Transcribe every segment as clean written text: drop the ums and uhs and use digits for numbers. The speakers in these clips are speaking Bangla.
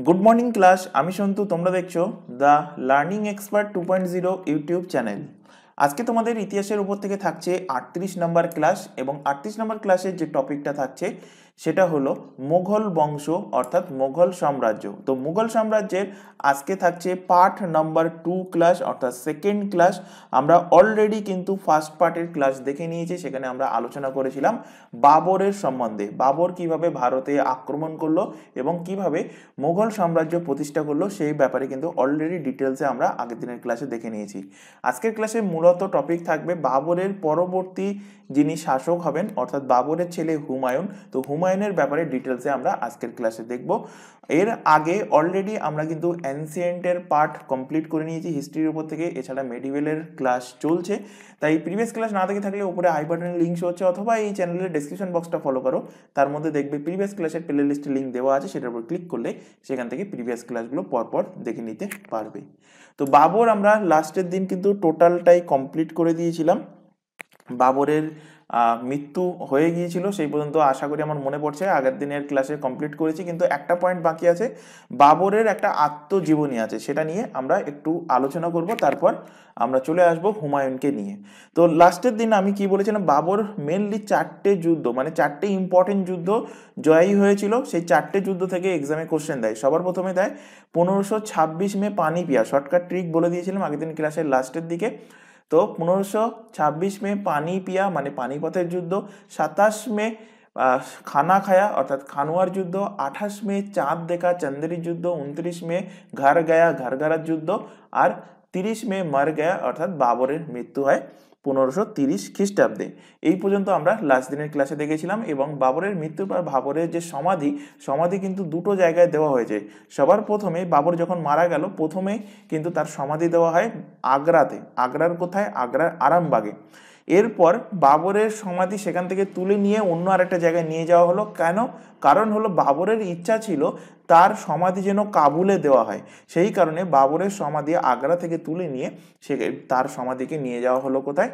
গুড মর্নিং ক্লাস, আমি সন্তু। তোমরা দেখছো the learning expert 2.0 YouTube channel. আজকে তোমাদের ইতিহাসের উপর থেকে থাকছে 38 নম্বর ক্লাস, এবং 38 নম্বর ক্লাসের যে টপিকটা থাকছে সেটা হলো মুঘল বংশ অর্থাৎ মুঘল সাম্রাজ্য। তো মুঘল সাম্রাজ্যের আজকে থাকছে পার্ট নাম্বার 2 ক্লাস অর্থাৎ সেকেন্ড ক্লাস। আমরা অলরেডি কিন্তু ফার্স্ট পার্টের ক্লাস দেখে নিয়েছি, সেখানে আমরা আলোচনা করেছিলাম বাবরের সম্বন্ধে। বাবর কিভাবে ভারতে আক্রমণ করলো এবং কিভাবে মুঘল সাম্রাজ্য প্রতিষ্ঠা করলো সেই ব্যাপারে কিন্তু অলরেডি ডিটেলসে আমরা আগের দিনের ক্লাসে দেখে নিয়েছি। আজকের ক্লাসে মূলত টপিক থাকবে বাবরের পরবর্তী যিনি শাসক হবেন অর্থাৎ বাবরের ছেলে হুমায়ুন। তো হুমায়ুনের ব্যাপারে ডিটেলসে আমরা আজকের ক্লাসে দেখব। এর আগে অলরেডি আমরা কিন্তু অ্যানসিয়েন্টের পার্ট কমপ্লিট করে নিয়েছি হিস্ট্রির উপর থেকে, এছাড়া মেডিভেলের ক্লাস চলছে। তাই প্রিভিয়াস ক্লাস না দেখে থাকলে উপরে আই বাটনের লিঙ্ক শো হচ্ছে, অথবা এই চ্যানেলের ডেসক্রিপশন বক্সটা ফলো করো, তার মধ্যে দেখবে প্রিভিয়াস ক্লাসের প্লে লিস্টের লিঙ্ক দেওয়া আছে, সেটার উপর ক্লিক করলে সেখান থেকে প্রিভিয়াস ক্লাসগুলো পরপর দেখে নিতে পারবে। তো বাবর আমরা লাস্টের দিন কিন্তু টোটালটাই কমপ্লিট করে দিয়েছিলাম। বাবরের মৃত্যু হয়ে গিয়েছিল সেই পর্যন্ত, আশা করি আমার মনে পড়ছে আগের দিনের ক্লাসে কমপ্লিট করেছি, কিন্তু একটা পয়েন্ট বাকি আছে। বাবরের একটা আত্মজীবনী আছে, সেটা নিয়ে আমরা একটু আলোচনা করব, তারপর আমরা চলে আসব হুমায়ুনকে নিয়ে। তো লাস্টের দিন আমি কি বলেছিলাম, বাবর মেনলি 4টে যুদ্ধ, মানে 4টে ইম্পর্টেন্ট যুদ্ধ জয়ী হয়েছিল। সেই 4টে যুদ্ধ থেকে এক্সামে কোশ্চেন দেয়। সবার প্রথমে দেয় 1526 মে পানিপিয়া, শর্টকাট ট্রিক বলে দিয়েছিলাম আগের দিন ক্লাসের লাস্টের দিকে। তো 1526 মে পানিপিয়া মানে পানিপথের যুদ্ধ, 27 মে খানা খায়া অর্থাৎ খানোয়ার যুদ্ধ, 28 মে চাঁদ দেখা চন্দেরির যুদ্ধ, 29 মে ঘর গায়া ঘরগারার যুদ্ধ, আর 30 মে মার গায়া অর্থাৎ বাবরের মৃত্যু হয় 1530 খ্রিস্টাব্দে। এই পর্যন্ত আমরা লাস্ট দিনের ক্লাসে দেখেছিলাম। এবং বাবরের মৃত্যুর পর বাবরের যে সমাধি কিন্তু দুটো জায়গায় দেওয়া হয়েছে। সবার প্রথমে বাবর যখন মারা গেল, প্রথমে কিন্তু তার সমাধি দেওয়া হয় আগ্রাতে। আগ্রার কোথায়? আগ্রার আরামবাগে। এরপর বাবরের সমাধি সেখান থেকে তুলে নিয়ে অন্য আরেকটা জায়গায় নিয়ে যাওয়া হলো। কেন? কারণ হলো বাবরের ইচ্ছা ছিল তার সমাধি যেন কাবুলে দেওয়া হয়। সেই কারণে বাবরের সমাধি আগ্রা থেকে তুলে নিয়ে তার সমাধিকে নিয়ে যাওয়া হলো কোথায়?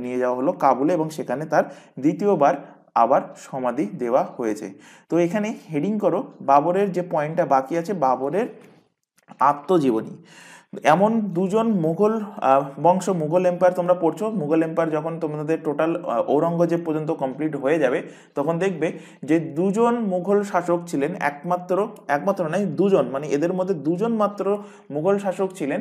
নিয়ে যাওয়া হলো কাবুলে, এবং সেখানে তার দ্বিতীয়বার আবার সমাধি দেওয়া হয়েছে। তো এখানে হেডিং করো বাবরের যে পয়েন্টটা বাকি আছে, বাবরের আত্মজীবনী। এমন দুজন মুঘল বংশ, মুঘল এম্পায়ার তোমরা পড়ছো, মুঘল এম্পায়ার যখন তোমাদের টোটাল ঔরঙ্গজেব পর্যন্ত কমপ্লিট হয়ে যাবে, তখন দেখবে যে দুজন মুঘল শাসক ছিলেন, একমাত্র নয় দুজন, মানে এদের মধ্যে দুজন মাত্র মুঘল শাসক ছিলেন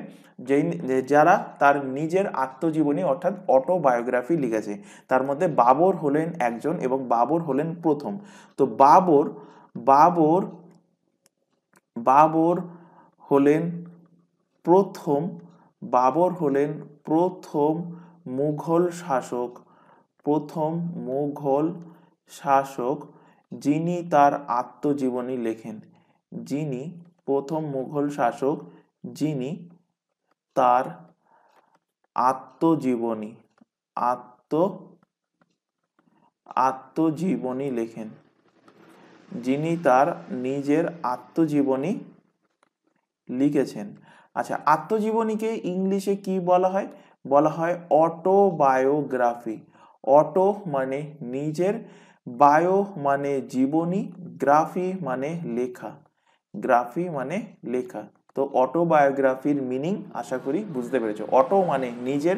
যারা তার নিজের আত্মজীবনী অর্থাৎ অটোবায়োগ্রাফি লিখেছে। তার মধ্যে বাবর হলেন একজন, এবং বাবর হলেন প্রথম। তো বাবর বাবর হলেন প্রথম বাবর হলেন প্রথম মুঘল শাসক যিনি তার আত্মজীবনী লেখেন। যিনি প্রথম মুঘল শাসক যিনি তার আত্মজীবনী আত্মজীবনী লেখেন, যিনি তার নিজের আত্মজীবনী লিখেছেন। আচ্ছা, আত্মজীবনীকে ইংলিশে কি বলা হয়? বলা হয় অটোবায়োগ্রাফি। অটো মানে নিজের, বায়ো মানে জীবনী, গ্রাফি মানে লেখা। তো অটোবায়োগ্রাফির মিনিং আশা করি বুঝতে পেরেছো। অটো মানে নিজের,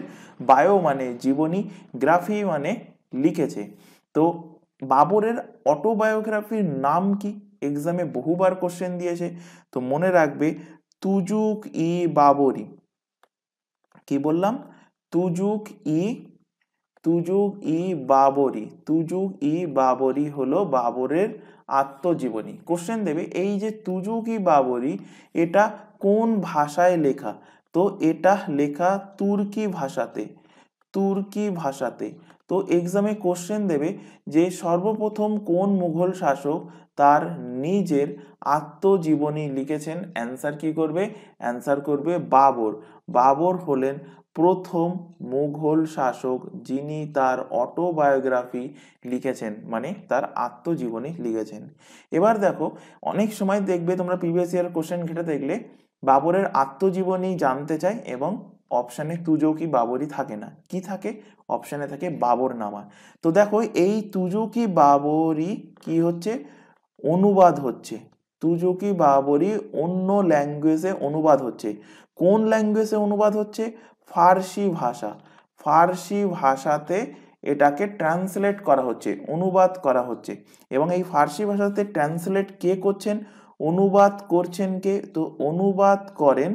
বায়ো মানে জীবনী, গ্রাফি মানে লিখেছে। তো বাবরের অটোবায়োগ্রাফির নাম কি? এক্সামে বহুবার কোশ্চেন দিয়েছে, তো মনে রাখবে তুজুক ই বাবরি। কি বললাম? তুজুক ই বাবরি হলো বাবরের আত্মজীবনী। কোশ্চেন দেবে এই যে তুজুক ই বাবরি, এটা কোন ভাষায় লেখা? তো এটা লেখা তুর্কি ভাষাতে। তো এক্সামে কোশ্চেন দেবে যে সর্বপ্রথম কোন মুঘল শাসক তার নিজের আত্মজীবনী লিখেছেন? অ্যান্সার কি করবে? অ্যান্সার করবে বাবর। বাবর হলেন প্রথম মুঘল শাসক যিনি তার অটোবায়োগ্রাফি লিখেছেন, মানে তার আত্মজীবনী লিখেছেন। এবার দেখো, অনেক সময় দেখবে তোমরা প্রিভিয়াস ইয়ার কোশ্চেন ঘেটে দেখলে বাবরের আত্মজীবনী জানতে চায়, এবং অপশানে তুজুক ই বাবরি থাকে না, কি থাকে? অপশানে থাকে বাবরনামা। তো দেখো এই তুজুক ই বাবরি কি হচ্ছে? অনুবাদ হচ্ছে। তুজুকি বাবরি অন্য ল্যাঙ্গুয়েজে অনুবাদ হচ্ছে। কোন ল্যাঙ্গুয়েজে অনুবাদ হচ্ছে? ফার্সি ভাষা। ফার্সি ভাষাতে এটাকে ট্রান্সলেট করা হচ্ছে, অনুবাদ করা হচ্ছে। এবং এই ফার্সি ভাষাতে ট্রান্সলেট কে করছেন, অনুবাদ করছেন কে? তো অনুবাদ করেন,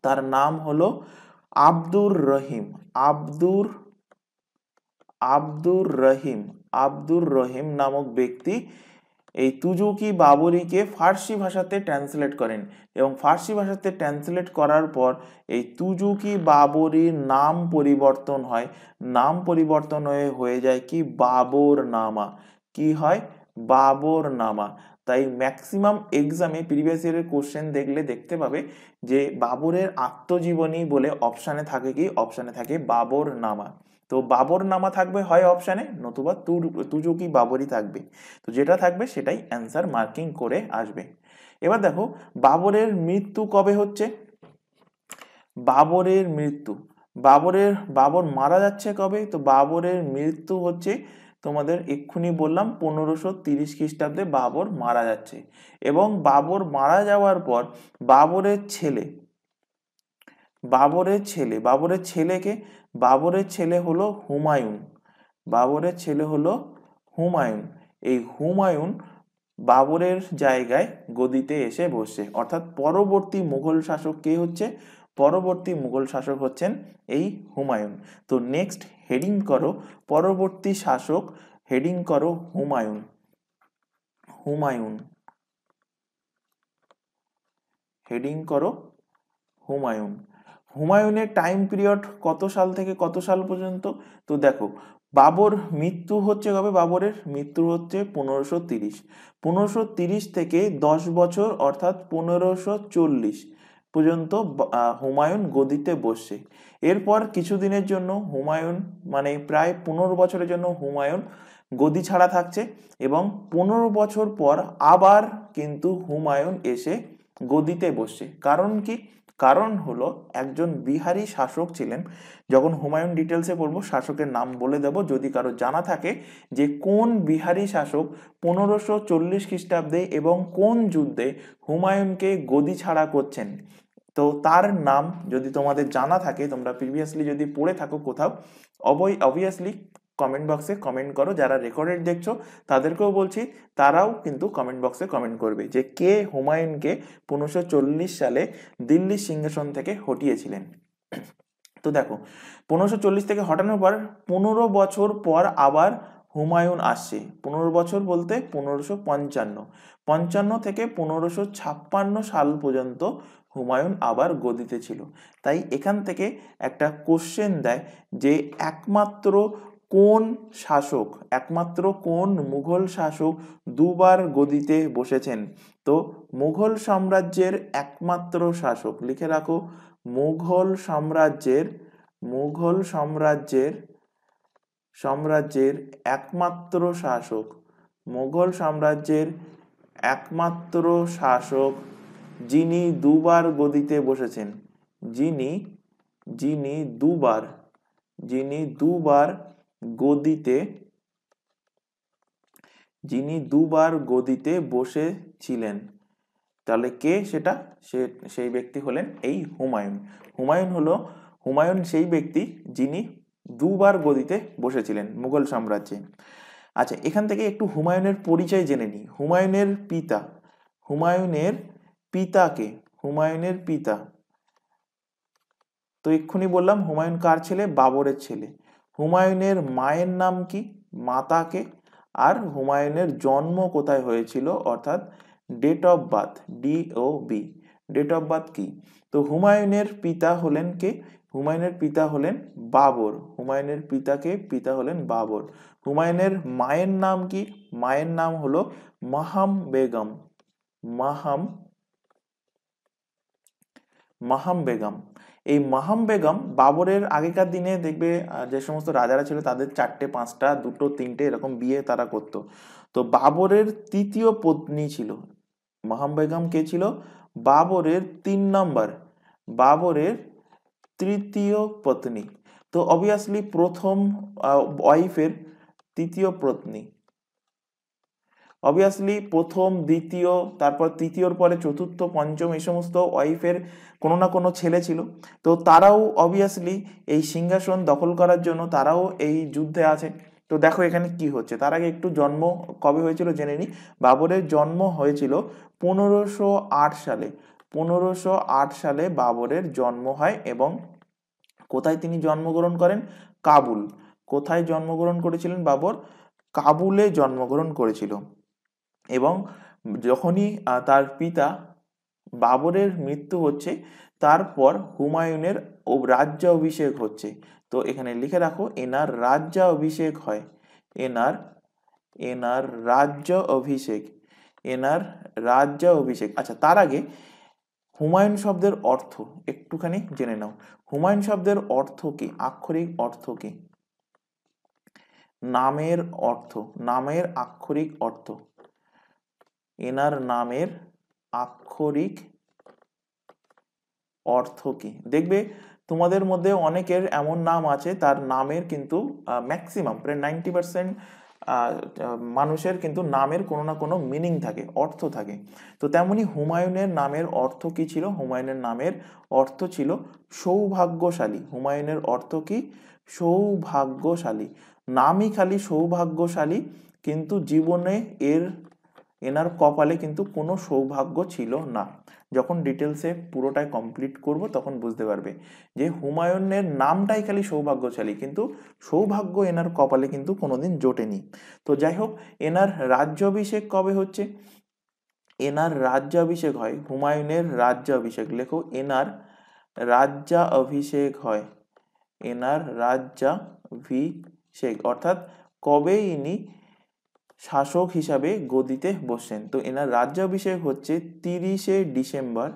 তার নাম হলো আব্দুর রহিম। আব্দুর রহিম আব্দুর রহিম নামক ব্যক্তি এই তুজুকি বাবরিকে ফার্সি ভাষাতে ট্রান্সলেট করেন। এবং ফার্সি ভাষাতে ট্রান্সলেট করার পর এই তুজুকি বাবরির নাম পরিবর্তন হয়। নাম পরিবর্তন হয়ে যায় কি? বাবর নামা। কি হয়? বাবর নামা। তাই ম্যাক্সিমাম এক্সামে প্রিভিয়াস ইয়ারের কোশ্চেন দেখলে দেখতে পাবে যে বাবরের আত্মজীবনী বলে অপশানে থাকে কি? অপশানে থাকে বাবর নামা। তো বাবর নামা থাকবে হয় অপশানে, নতুবা তুজুকি বাবরি থাকবে। তো যেটা থাকবে সেটাই অ্যান্সার মার্কিং করে আসবে। এবার দেখো বাবরের মৃত্যু কবে হচ্ছে। বাবর মারা যাচ্ছে কবে? তো বাবরের মৃত্যু হচ্ছে তোমাদের এক্ষুনি বললাম 1530 খ্রিস্টাব্দে বাবর মারা যাচ্ছে। এবং বাবর মারা যাওয়ার পর বাবরের ছেলেকে বাবরের ছেলে হলো হুমায়ুন। এই হুমায়ুন বাবরের জায়গায় গদিতে এসে বসে। অর্থাৎ পরবর্তী মুঘল শাসক কে হচ্ছে? পরবর্তী মুঘল শাসক হচ্ছেন এই হুমায়ুন। তো নেক্সট হেডিং করো পরবর্তী শাসক, হেডিং করো হুমায়ুনের টাইম পিরিয়ড কত সাল থেকে কত সাল পর্যন্ত? তো দেখো বাবর মৃত্যু হচ্ছে কবে? বাবরের মৃত্যু হচ্ছে 1530 থেকে 10 বছর অর্থাৎ 1540 পর্যন্ত হুমায়ুন গদিতে বসছে। এরপর কিছুদিনের জন্য হুমায়ুন, মানে প্রায় 15 বছরের জন্য হুমায়ুন গদি ছাড়া থাকছে। এবং 15 বছর পর আবার কিন্তু হুমায়ুন এসে গদিতে বসছে। কারণ কি? কারণ হলো একজন বিহারি শাসক ছিলেন। যখন হুমায়ুন ডিটেলসে পড়বো শাসকের নাম বলে দেব, যদি কারো জানা থাকে যে কোন বিহারি শাসক 1540 খ্রিস্টাব্দে এবং কোন যুদ্ধে হুমায়ুনকে গদি ছাড়া করছেন, তো তার নাম যদি তোমাদের জানা থাকে, তোমরা প্রিভিয়াসলি যদি পড়ে থাকো কোথাও, অবভিয়াসলি কমেন্ট বক্সে কমেন্ট করো। যারা রেকর্ডেড দেখছো তাদেরকেও বলছি, তারাও কিন্তু কমেন্ট বক্সে কমেন্ট করবে যে কে হুমায়ুনকে 1540 সালে দিল্লির সিংহাসন থেকে হটিয়েছিলেন। তো দেখো 1540 থেকে হটানোর পর 15 বছর পর আবার হুমায়ুন আসছে। 15 বছর বলতে 1555 থেকে 1556 সাল পর্যন্ত হুমায়ুন আবার গদিতে ছিল। তাই এখান থেকে একটা কোশ্চেন দেয় যে একমাত্র কোন মুঘল শাসক দুবার গদিতে বসেছেন? তো মুঘল সাম্রাজ্যের একমাত্র শাসক, লিখে রাখো, মুঘল সাম্রাজ্যের একমাত্র শাসক, মুঘল সাম্রাজ্যের একমাত্র শাসক যিনি দুবার গদিতে বসেছেন, যিনি দুবার গদিতে বসেছিলেন, তাহলে কে সেটা? সেই ব্যক্তি হলেন এই হুমায়ুন। হুমায়ুন সেই ব্যক্তি যিনি দুবার গদিতে বসেছিলেন মুঘল সাম্রাজ্যে। আচ্ছা, এখান থেকে একটু হুমায়ুনের পরিচয় জেনে নিই। হুমায়ুনের পিতা তো এক্ষুনি বললাম হুমায়ুন কার ছেলে? বাবরের ছেলে। হুমায়ুনের মায়ের নাম কি? মাতাকে। আর হুমায়ুনের জন্ম কোথায় হয়েছিল, অর্থাৎ date of birth, DOB, date of birth কি? তো হুমায়ুনের পিতা হলেন কে? হুমায়ুনের পিতা হলেন বাবর। পিতা হলেন বাবর। হুমায়ুনের মায়ের নাম কি? মায়ের নাম হলো মাহাম বেগম। এই মাহাম বেগম বাবরের আগেকার দিনে দেখবে যে সমস্ত রাজারা ছিল তাদের 4টে 5টা 2টো 3টে এরকম বিয়ে তারা করতো। তো বাবরের তৃতীয় পত্নী ছিল মাহাম বেগম। কে ছিল? বাবরের 3 পত্নী। তো অবভিয়াসলি প্রথম ওয়াইফের তৃতীয় পত্নী, অবভিয়াসলি প্রথম, দ্বিতীয়, তারপর তৃতীয়র পরে চতুর্থ, পঞ্চম এই সমস্ত ওয়াইফের কোনো না কোনো ছেলে ছিল। তো তারাও অবভিয়াসলি এই সিংহাসন দখল করার জন্য তারাও এই যুদ্ধে আছে। তো দেখো এখানে কি হচ্ছে, তার আগে একটু জন্ম কবে হয়েছিল জেনে নিই। বাবরের জন্ম হয়েছিল 1508 সালে। 1508 সালে বাবরের জন্ম হয় এবং কোথায় তিনি জন্মগ্রহণ করেন? কাবুল। কোথায় জন্মগ্রহণ করেছিলেন বাবর? কাবুলে জন্মগ্রহণ করেছিল। এবং যখনই তার পিতা বাবরের মৃত্যু হচ্ছে, তারপর হুমায়ুনের রাজ্য অভিষেক হচ্ছে। তো এখানে লিখে রাখো এনার রাজ্য অভিষেক হয়। এনার এনার রাজ্য অভিষেক এনার রাজ্য অভিষেক। আচ্ছা, তার আগে হুমায়ুন শব্দের অর্থ একটুখানি জেনে নাও। হুমায়ুন শব্দের অর্থ কি? আক্ষরিক অর্থ কি? নামের অর্থ, নামের আক্ষরিক অর্থ। এনার নামের আক্ষরিক অর্থ কি? দেখবে তোমাদের মধ্যে অনেকের এমন নাম আছে তার নামের কিন্তু ম্যাক্সিমাম প্রায় 90% মানুষের কিন্তু নামের কোনো না কোনো মিনিং থাকে, অর্থ থাকে। তো তেমনি হুমায়ুনের নামের অর্থ কি ছিল? হুমায়ুনের নামের অর্থ ছিল সৌভাগ্যশালী। হুমায়ুনের অর্থ কি? সৌভাগ্যশালী। নামই খালি সৌভাগ্যশালী, কিন্তু জীবনে এনার কপালে কিন্তু কোনো সৌভাগ্য ছিল না। যখন ডিটেলসে পুরোটাই কমপ্লিট করব তখন বুঝতে পারবে যে হুমায়ুনের নামটাই খালি সৌভাগ্যশালী, কিন্তু সৌভাগ্য এনার কপালে কিন্তু কোনোদিন জোটেনি। তো যাই হোক, এনার রাজ্যাভিষেক কবে হচ্ছে? এনার রাজ্যাভিষেক হয়, হুমায়ুনের রাজ্যাভিষেক, লেখো এনার রাজ্যাভিষেক হয়। এনার রাজ্যাভিষেক অর্থাৎ কবে ইনি শাসক হিসাবে গদিতে বসেন। তো এনার রাজ্যাভিষেক হচ্ছে 30শে ডিসেম্বর,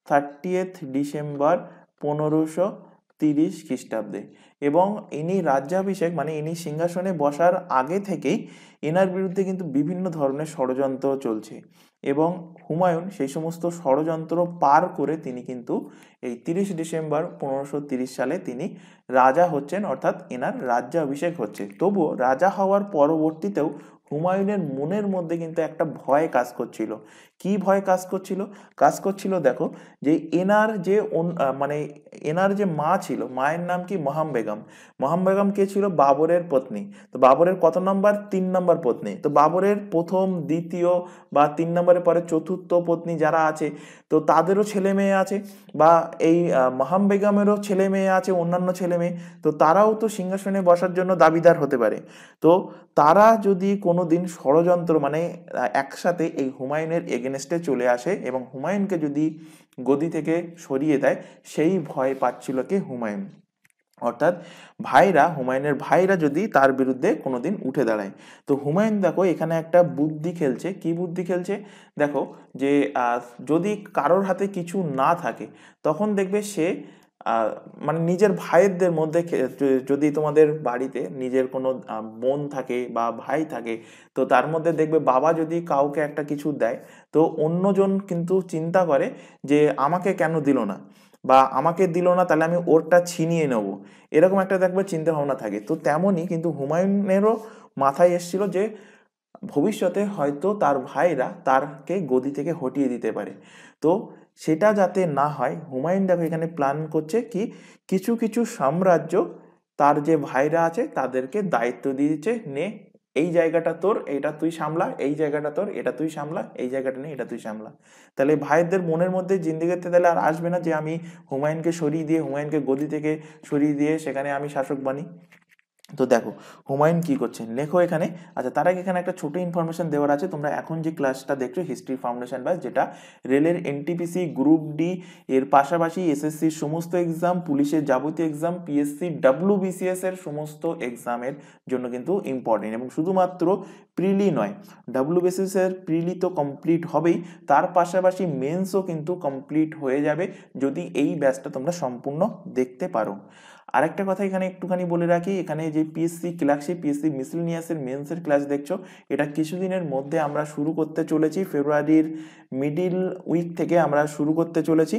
30th ডিসেম্বর 1530 খ্রিস্টাব্দে। এবং ইনি রাজ্যাভিষেক মানে ইনি সিংহাসনে বসার আগে থেকেই এনার বিরুদ্ধে কিন্তু বিভিন্ন ধরনের ষড়যন্ত্র চলছে, এবং হুমায়ুন সেই সমস্ত ষড়যন্ত্র পার করে তিনি কিন্তু এই 30 ডিসেম্বর 1530 সালে তিনি রাজা হচ্ছেন, অর্থাৎ এনার রাজ্যাভিষেক হচ্ছে। তবুও রাজা হওয়ার পরবর্তীতেও হুমায়ুনের মনের মধ্যে কিন্তু একটা ভয় কাজ করছিল। কি ভয় কাজ করছিল? কাজ করছিল দেখো, যে এনার যে মানে এনার যে মা ছিল, মায়ের নাম কি? মহাম বেগম। মহাম বেগম কে ছিল? বাবরের পত্নী। তো বাবরের কত নম্বর? 3 নম্বর পত্নী। তো বাবরের প্রথম, দ্বিতীয় বা 3 নম্বরের পরে চতুর্থ পত্নী যারা আছে, তো তাদেরও ছেলে মেয়ে আছে, বা এই মহাম বেগমেরও ছেলে মেয়ে আছে, অন্যান্য ছেলে মেয়ে। তো তারাও তো সিংহাসনে বসার জন্য দাবিদার হতে পারে। তো তারা যদি কোনোদিন ষড়যন্ত্র মানে একসাথে এই হুমায়ুনের এগেনস্টে চলে আসে এবং হুমায়ুনকে যদি গদি থেকে সরিয়ে দেয়, সেই ভয় পাচ্ছিল কি? হুমায়ুন। অর্থাৎ হুমায়ুনের ভাইরা যদি তার বিরুদ্ধে কোনোদিন উঠে দাঁড়ায়। তো হুমায়ুন দেখো এখানে একটা বুদ্ধি খেলছে। কি বুদ্ধি খেলছে? দেখো যে যদি কারোর হাতে কিছু না থাকে, তখন দেখবে সে মানে নিজের ভাইদের মধ্যে যদি তোমাদের বাড়িতে নিজের কোনো বোন থাকে বা ভাই থাকে, তো তার মধ্যে দেখবে বাবা যদি কাউকে একটা কিছু দেয়, তো অন্যজন কিন্তু চিন্তা করে যে আমাকে কেন দিল না, বা আমাকে দিল না তাহলে আমি ওরটা ছিনিয়ে নেব, এরকম একটা দেখবে চিন্তা ভাবনা থাকে। তো তেমনই কিন্তু হুমায়ুনেরও মাথায় এসেছিল যে ভবিষ্যতে হয়তো তার ভাইরা তারকে গদি থেকে হটিয়ে দিতে পারে। তো সেটা যাতে না হয়, হুমায়ুন দেখো এখানে প্ল্যান করছে কি, কিছু কিছু সাম্রাজ্য তার যে ভাইরা আছে তাদেরকে দায়িত্ব দিয়ে দিচ্ছে, নে এই জায়গাটা তোর, এটা তুই সামলা, এই জায়গাটা তোর, এটা তুই সামলা, এই জায়গাটা নেই, এটা তুই সামলা। তাহলে ভাইদের মনের মধ্যে জিন্দিগিতে তাহলে আর আসবে না যে আমি হুমায়ুনকে সরিয়ে দিয়ে, হুমায়ুনকে গদি থেকে সরিয়ে দিয়ে সেখানে আমি শাসক বানি। তো দেখো হুমায়ুন কি করছেন, লেখো এখানে। আচ্ছা, তার আগে এখানে একটা ছোট ইনফরমেশন দেওয়ার আছে। তোমরা এখন যে ক্লাসটা দেখছো হিস্ট্রি ফাউন্ডেশন ব্যাচ, যেটা রেলের এনটিপিসি গ্রুপ ডি এর পাশাপাশি এসএসসির সমস্ত এক্সাম, পুলিশের যাবতীয় এক্সাম, পিএসসি ডাব্লিউবিসিএস এর সমস্ত এক্সামের জন্য কিন্তু ইম্পর্টেন্ট, এবং শুধুমাত্র প্রিলি নয়, ডাব্লিউবিসিএস এর প্রিলি তো কমপ্লিট হবেই, তার পাশাপাশি মেন্সও কিন্তু কমপ্লিট হয়ে যাবে যদি এই ব্যাচটা তোমরা সম্পূর্ণ দেখতে পারো। আরেকটা কথা এখানে একটুখানি বলে রাখি, এখানে যে পিএসসি ক্লার্কশিপ, পিএসসি মিসেলেনিয়াসের মেন্সের ক্লাস দেখছো, এটা কিছুদিনের মধ্যে আমরা শুরু করতে চলেছি। ফেব্রুয়ারির মিডিল উইক থেকে আমরা শুরু করতে চলেছি।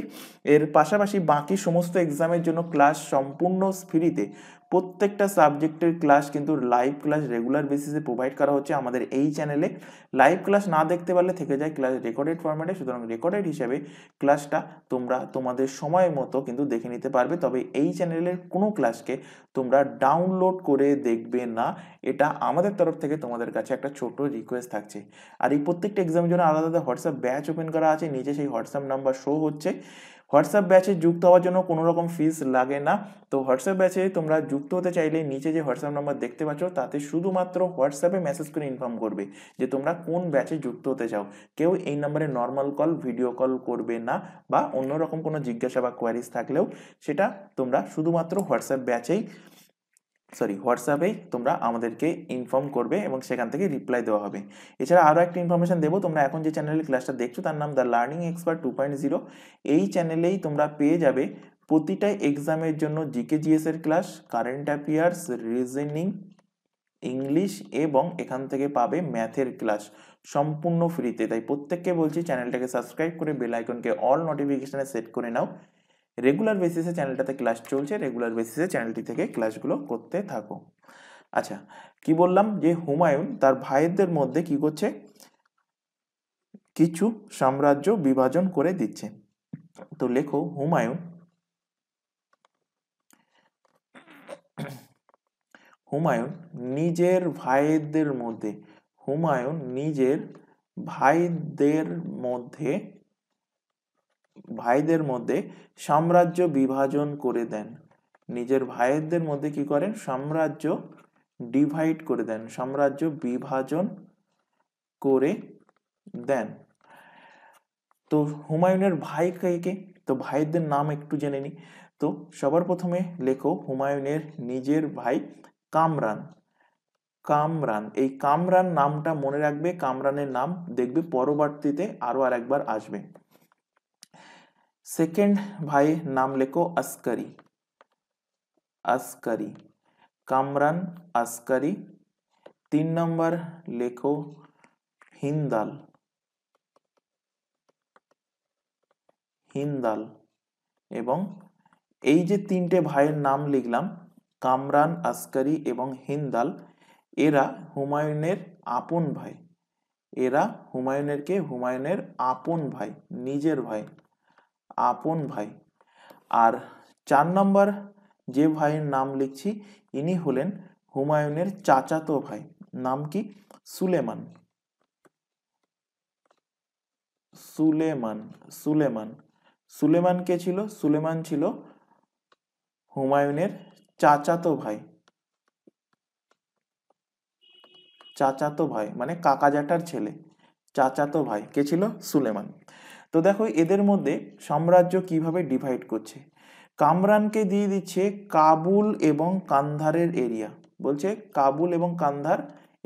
এর পাশাপাশি বাকি সমস্ত এক্সামের জন্য ক্লাস সম্পূর্ণ ফ্রিতে প্রত্যেকটা সাবজেক্টের ক্লাস কিন্তু লাইভ ক্লাস রেগুলার বেসিসে প্রোভাইড করা হচ্ছে আমাদের এই চ্যানেলে। লাইভ ক্লাস না দেখতে পারলে থেকে যায় ক্লাস রেকর্ডেড ফরম্যাটে, সুতরাং রেকর্ডেড হিসেবে ক্লাসটা তোমরা তোমাদের সময় মতো কিন্তু দেখে নিতে পারবে। তবে এই চ্যানেলের কোনো ক্লাসকে তোমরা ডাউনলোড করে দেখবে না, এটা আমাদের তরফ থেকে তোমাদের কাছে একটা ছোট রিকোয়েস্ট থাকছে। আর এই প্রত্যেকটা এক্সামের জন্য আলাদা আলাদা হোয়াটসঅ্যাপ ব্যাচ ওপেন করা আছে, নিচে সেই হোয়াটসঅ্যাপ নাম্বার শো হচ্ছে। হোয়াটসঅ্যাপ ব্যাচে যুক্ত হওয়ার জন্য কোনো রকম ফিস লাগে না। তো হোয়াটসঅ্যাপ ব্যাচে তোমরা যুক্ত হতে চাইলে নিচে যে হোয়াটসঅ্যাপ নাম্বার দেখতে পাচ্ছ তাতে শুধুমাত্র হোয়াটসঅ্যাপে মেসেজ করে ইনফর্ম করবে যে তোমরা কোন ব্যাচে যুক্ত হতে চাও। কেউ এই নাম্বারে নর্মাল কল, ভিডিও কল করবে না, বা অন্যরকম কোনো জিজ্ঞাসা বা কোয়ারিজ থাকলেও সেটা তোমরা শুধুমাত্র হোয়াটসঅ্যাপেই তোমরা আমাদেরকে ইনফর্ম করবে এবং সেখান থেকে রিপ্লাই দেওয়া হবে। এছাড়া আরও একটা ইনফরমেশন দেবো, তোমরা এখন যে চ্যানেলের ক্লাসটা দেখছো তার নাম দ্য লার্নিং এক্সপার্ট 2.0। এই চ্যানেলেই তোমরা পেয়ে যাবে প্রতিটা এক্সামের জন্য জিকে জিএস এর class, current affairs, reasoning, English এবং এখান থেকে পাবে ম্যাথের ক্লাস সম্পূর্ণ ফ্রিতে। তাই প্রত্যেককে বলছি চ্যানেলটাকে সাবস্ক্রাইব করে বেল আইকনকে অল নোটিফিকেশনে সেট করে নাও। রেগুলার বেসিসে চ্যানেলটাতে ক্লাস চলছে, রেগুলার বেসিসে চ্যানেলটি থেকে ক্লাসগুলো করতে থাকো। আচ্ছা, কি বললাম যে হুমায়ুন তার ভাইদের মধ্যে কি করছে, কিছু সাম্রাজ্য বিভাজন করে দিচ্ছে। তো লেখো হুমায়ুন নিজের ভাইদের মধ্যে সাম্রাজ্য বিভাজন করে দেন। নিজের ভাইদের মধ্যে কি করেন, সাম্রাজ্য ডিভাইড করে দেন, সাম্রাজ্য বিভাজন করে দেন। তো হুমায়ুনের ভাই কে কে, তো ভাইদের নাম একটু জেনে নি। তো সবার প্রথমে লেখো হুমায়ুনের নিজের ভাই কামরান। এই কামরান নামটা মনে রাখবে, কামরানের নাম দেখবে পরবর্তীতে আরো আরেকবার আসবে। সেকেন্ড ভাই নাম লেখো আসকারি, কামরান আসকারি। 3 নম্বর লেখো হিন্দাল। এবং এই যে 3টে ভাইয়ের নাম লিখলাম, কামরান, আসকারি এবং হিন্দাল, এরা হুমায়ুনের আপন ভাই। হুমায়ুনের আপন ভাই, নিজের ভাই, আপন ভাই। আর 4 নম্বর যে ভাইয়ের নাম লিখছি ইনি হলেন হুমায়ুনের চাচাতো ভাই, নাম কি, সুলেমান কে ছিল, সুলেমান ছিল হুমায়ুনের চাচাতো ভাই মানে কাকা জ্যাঠার ছেলে, চাচাতো ভাই কে ছিল, সুলেমান। তো দেখো এদের মধ্যে সাম্রাজ্য কিভাবে ডিভাইড করছে। কামরানকে দিয়ে দিচ্ছে কাবুল এবং কান্ধারের এরিয়া, বলছে কাবুল এবং কান্ধার,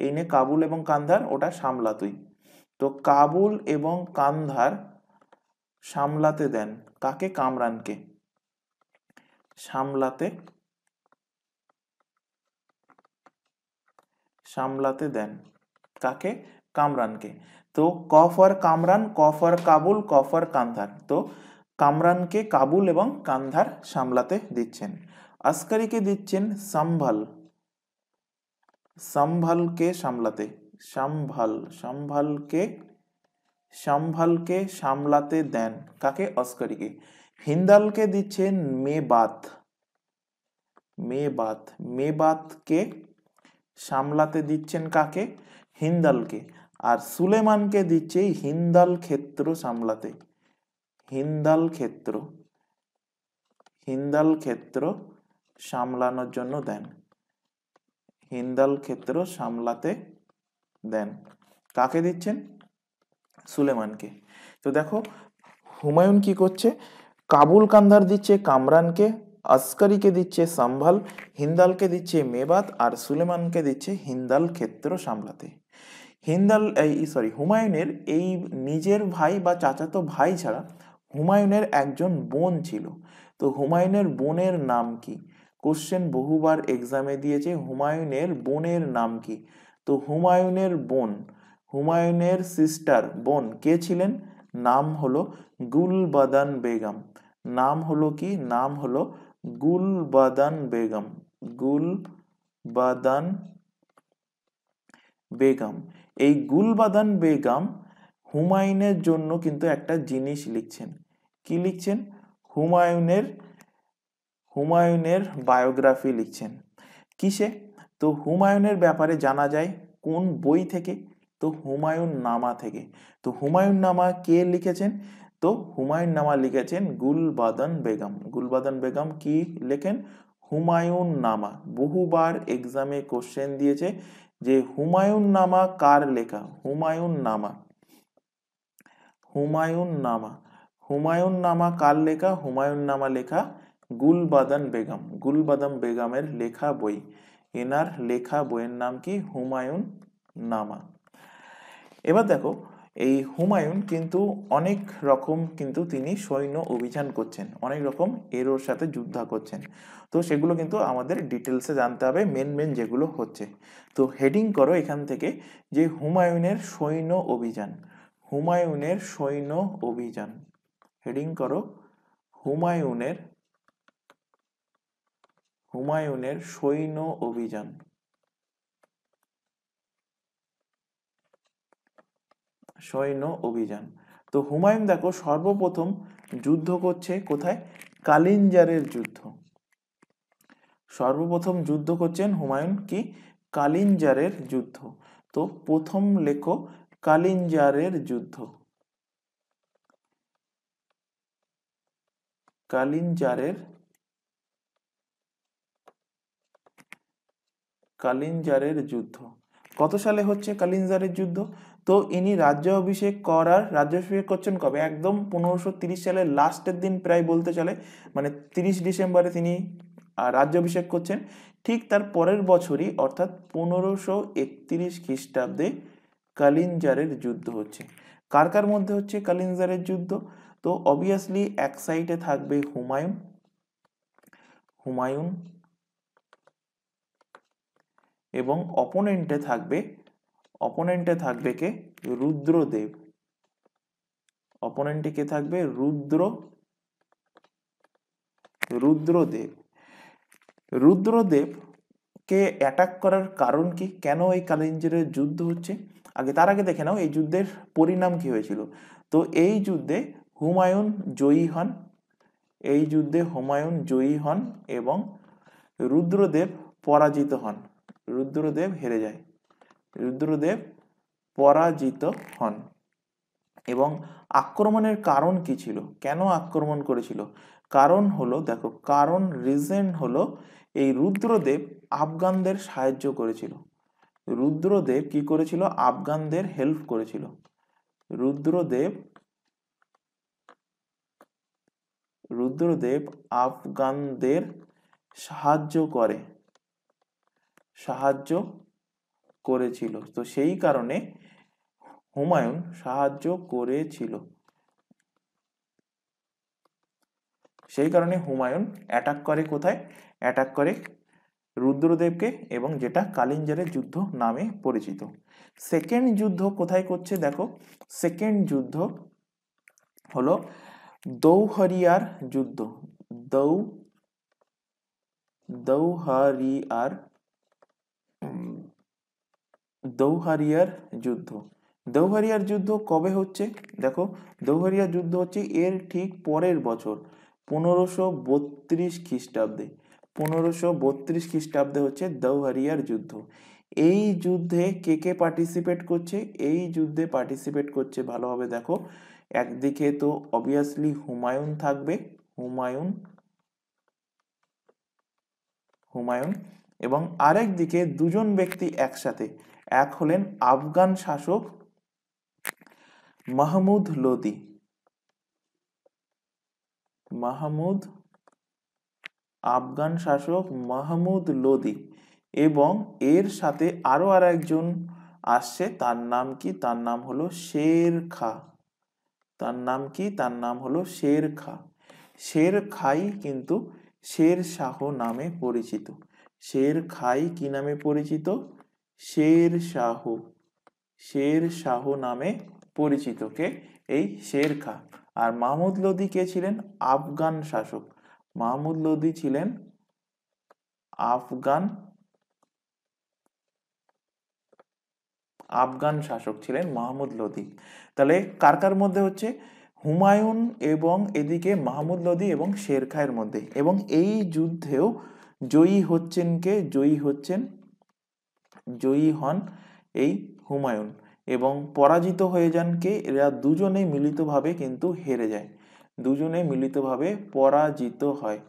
এই নে কাবুল এবং কান্ধার, ওটা সামলা তুই। তো কাবুল এবং কান্ধার সামলাতে দেন কাকে, কামরানকে। সামলাতে দেন কাকে, কামরানকে। তো ক ফর কামরান, ক ফর কাবুল, ক ফর কান্ধার। তো কামরানকে কাবুল এবং কান্ধার সামলাতে দিচ্ছেন। আসকারিকে দিচ্ছেন সম্ভালকে সামলাতে, সম্ভালকে সামলাতে দেন কাকে, আসকারিকে। হিন্দালকে দিচ্ছেন মেবাতকে সামলাতে দিচ্ছেন কাকে, হিন্দালকে। আর সুলেমানকে দিচ্ছে হিন্দাল ক্ষেত্র সামলাতে, হিন্দাল ক্ষেত্র সামলানোর জন্য দেন, হিন্দাল ক্ষেত্র সামলাতে দেন কাকে দিচ্ছেন, সুলেমানকে। তো দেখো হুমায়ুন কি করছে, কাবুল কান্ধার দিচ্ছে কামরানকে, আসকারিকে দিচ্ছে সম্ভাল, হিন্দালকে দিচ্ছে মেবাত, আর সুলেমানকে দিচ্ছে হিন্দাল ক্ষেত্র সামলাতে। হুমায়ুনের এই নিজের ভাই বা চাচাতো ভাই ছাড়া হুমায়ুনের একজন বোন ছিল। তো হুমায়ুনের বোনের নাম কি, কোশ্চেন বহুবার এক্সামে দিয়েছে, হুমায়ুনের বোনের নাম কি। তো হুমায়ুনের সিস্টার বোন কে ছিলেন, নাম হলো গুলবাদান বেগম। নাম হলো গুলবাদান বেগম। গুলবাদান বেগম। এই গুলবাদান বেগম হুমায়ুনের জন্য কিন্তু একটা জিনিস লিখছেন। কি লিখছেন? হুমায়ুনের বায়োগ্রাফি লিখছেন। কিসে? তো হুমায়ুনের ব্যাপারে জানা যায় কোন বই থেকে? তো হুমায়ুন নামা থেকে। তো হুমায়ুন নামা কে লিখেছেন? তো হুমায়ুন নামা লিখেছেন গুলবাদন বেগম। গুলবাদন বেগম কি লেখেন? হুমায়ুন নামা। বহুবার এক্সামে কোশ্চেন দিয়েছে যে হুমায়ুন নামা কার লেখা? হুমায়ুন নামা। হুমায়ুন নামা। হুমায়ুন নামা কার লেখা? হুমায়ুন নামা লেখা গুলবাদন বেগম। গুলবাদন বেগমের লেখা বই। এনার লেখা বইয়ের নাম কি? হুমায়ুন নামা। এবার দেখো, এই হুমায়ুন কিন্তু অনেক রকম কিন্তু তিনি সৈন্য অভিযান করছেন, অনেক রকম এরোর সাথে যুদ্ধ করছেন। তো সেগুলো কিন্তু আমাদের ডিটেলসে জানতে হবে, মেন যেগুলো হচ্ছে। তো হেডিং করো এখান থেকে যে হুমায়ুনের সৈন্য অভিযান। হুমায়ুনের সৈন্য অভিযান। হেডিং করো হুমায়ুনের সৈন্য অভিযান। সৈন্য অভিযান। তো হুমায়ুন দেখো সর্বপ্রথম যুদ্ধ করছে কোথায়? কালিঞ্জারের যুদ্ধ। সর্বপ্রথম যুদ্ধ করছেন হুমায়ুন কি? কালিঞ্জারের যুদ্ধ। তো প্রথম লেখো কালিঞ্জারের যুদ্ধ। কালিঞ্জারের যুদ্ধ কত সালে হচ্ছে? কালিঞ্জারের যুদ্ধ। তো ইনি রাজ্যাভিষেক করছেন কবে? একদম 1530 সালের লাস্টের দিন প্রায় বলতে চলে, মানে 30 ডিসেম্বরে তিনি রাজ্যাভিষেক করছেন। ঠিক তার পরের বছরই অর্থাৎ 1531 খ্রিস্টাব্দে কালিঞ্জারের যুদ্ধ হচ্ছে। কার কার মধ্যে হচ্ছে কালিঞ্জারের যুদ্ধ? তো অবভিয়াসলি এক সাইডে থাকবে হুমায়ুন এবং অপোনেন্টে থাকবে কে? রুদ্রদেব। অপোনেন্টে কে থাকবে? রুদ্রদেব কে অ্যাটাক করার কারণ কি? কেন এই কালিঞ্জারের যুদ্ধ হচ্ছে? তার আগে দেখে নাও এই যুদ্ধের পরিণাম কি হয়েছিল। তো এই যুদ্ধে হুমায়ুন জয়ী হন এবং রুদ্রদেব হেরে যায়। রুদ্রদেব পরাজিত হন। এবং আক্রমণের কারণ কি ছিল? কেন আক্রমণ করেছিল? রিজন হলো এই রুদ্রদেব আফগানদের সাহায্য করেছিল। রুদ্রদেব কি করেছিল? আফগানদের হেল্প করেছিল। রুদ্রদেব আফগানদের সাহায্য করেছিল। তো সেই কারণে হুমায়ুন সাহায্য করেছিল। সেই কারণে হুমায়ুন অ্যাটাক করে কোথায়? অ্যাটাক করে রুদ্রদেবকে, এবং যেটা কালিঞ্জারের যুদ্ধ নামে পরিচিত। সেকেন্ড যুদ্ধ কোথায় করছে দেখো। সেকেন্ড যুদ্ধ হলো দৌহারিয়ার যুদ্ধ। দৌহারিয়ার যুদ্ধ কবে হচ্ছে দেখো। দৌহারিয়ার যুদ্ধ হচ্ছে এর ঠিক পরের বছর 1532 খ্রিস্টাব্দে। 1532 খ্রিস্টাব্দে হচ্ছে দৌহারিয়ার যুদ্ধ। এই যুদ্ধে কে কে পার্টিসিপেট করছে? এই যুদ্ধে পার্টিসিপেট করছে, ভালোভাবে দেখো, একদিকে তো অবভিয়াসলি হুমায়ুন থাকবে, হুমায়ুন এবং আরেক দিকে দুজন ব্যক্তি একসাথে। এক হলেন আফগান শাসক মাহমুদ লোদি এবং এর সাথে আরো একজন আসছে, তার নাম কি? তার নাম হলো শের খা। শের খাই কিন্তু শের শাহ নামে পরিচিত। শের খাই কি নামে পরিচিত? শের শাহ নামে পরিচিত কে? এই শের খা। আর মাহমুদ লোদি কে ছিলেন? আফগান শাসক। মাহমুদ লোদি ছিলেন আফগান আফগান শাসক ছিলেন মাহমুদ লোদি। তাহলে কার কার মধ্যে হচ্ছে? হুমায়ুন এবং এদিকে মাহমুদ লোদি এবং শের খাঁয়ের মধ্যে। এবং এই যুদ্ধেও জয়ী হচ্ছেন কে? জয়ী হন এই হুমায়ুন, এবং পরাজিত হয়ে যান কে? এরা দুজনে মিলিতভাবে কিন্তু হেরে যায়, দুজনে মিলিতভাবে পরাজিত হয়,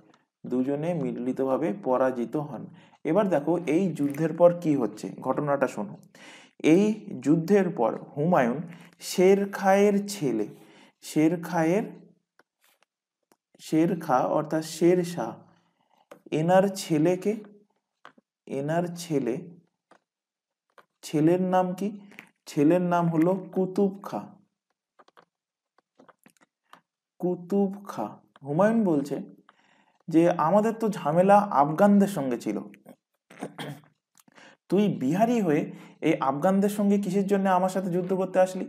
দুজনে মিলিতভাবে পরাজিত হন। এবার দেখো এই যুদ্ধের পর কি হচ্ছে, ঘটনাটা শোনো। এই যুদ্ধের পর হুমায়ুন শের খাঁয়ের ছেলে, শের খাঁ অর্থাৎ শের শাহ, এনার ছেলেকে, এনার ছেলের নাম কি? ছেলের নাম হলো কুতুব খাঁ। কুতুব খাঁ। হুমায়ুন বলছে যে আমাদের তো ঝামেলা আফগানদের সঙ্গে ছিল, তুই বিহারি হয়ে এই আফগানদের সঙ্গে কিসের জন্য আমার সাথে যুদ্ধ করতে আসলি?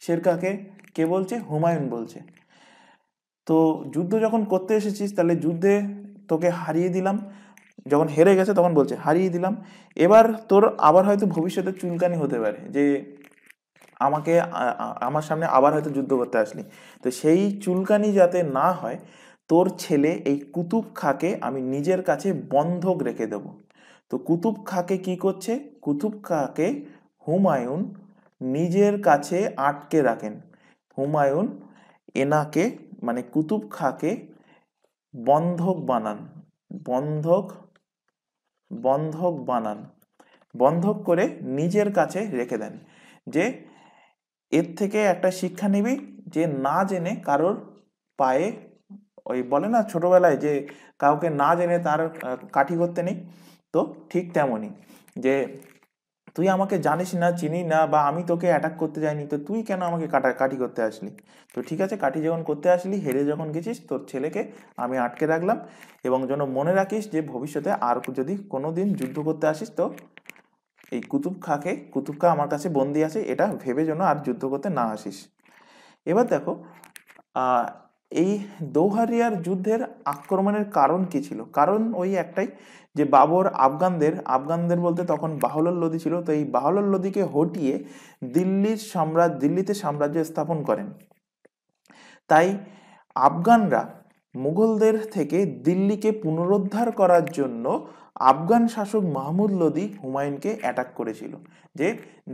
শের খাঁকে কে বলছে? হুমায়ুন বলছে। তো যুদ্ধ যখন করতে এসেছিস তাহলে যুদ্ধে তোকে হারিয়ে দিলাম, যখন হেরে গেছে তখন বলছে হারিয়ে দিলাম, এবার তোর আবার হয়তো ভবিষ্যতে চুলকানি হতে পারে যে আমাকে আমার সামনে আবার হয়তো যুদ্ধ করতে আসলি, তো সেই চুলকানি যাতে না হয় তোর ছেলে এই কুতুব খাঁকে আমি নিজের কাছে বন্ধক রেখে দেব। তো কুতুব খাঁকে কি করছে? কুতুব খাঁকে হুমায়ুন নিজের কাছে আটকে রাখেন। হুমায়ুন এনাকে মানে কুতুব খাঁকে বন্ধক বানান, বন্ধক বন্ধক বানান, বন্ধক করে নিজের কাছে রেখে দেন, যে এর থেকে একটা শিক্ষা নিবি যে না জেনে কারোর পায়ে, ওই বলে না ছোটবেলায় যে কাউকে না জেনে তার কাঠি করতে নেই, তো ঠিক তেমনই যে তুই আমাকে জানিস না, চিনি না, বা আমি তোকে অ্যাটাক করতে যাইনি, তো তুই কেন আমাকে কাঠি করতে আসলি? তো ঠিক আছে, কাঠি যখন করতে আসলি, হেরে যখন গেছিস, তোর ছেলেকে আমি আটকে রাখলাম, এবং যেন মনে রাখিস যে ভবিষ্যতে আর যদি কোনো দিন যুদ্ধ করতে আসিস তো এই কুতুব খাঁ আমার কাছে বন্দি আছে, এটা ভেবে যেন আর যুদ্ধ করতে না আসিস। এবার দেখো আহ এই দৌহারিয়ার যুদ্ধের আক্রমণের কারণ কি ছিল? কারণ ওই একটাই, যে বাবর আফগানদের বলতে তখন বাহলুল লোদি ছিল, তো এই বাহলুল লোদিকে হটিয়ে দিল্লিতে সাম্রাজ্য স্থাপন করেন। তাই আফগানরা মুঘলদের থেকে দিল্লিকে পুনরুদ্ধার করার জন্য আফগান শাসক মাহমুদ লোদি হুমায়ুনকে অ্যাটাক করেছিল, যে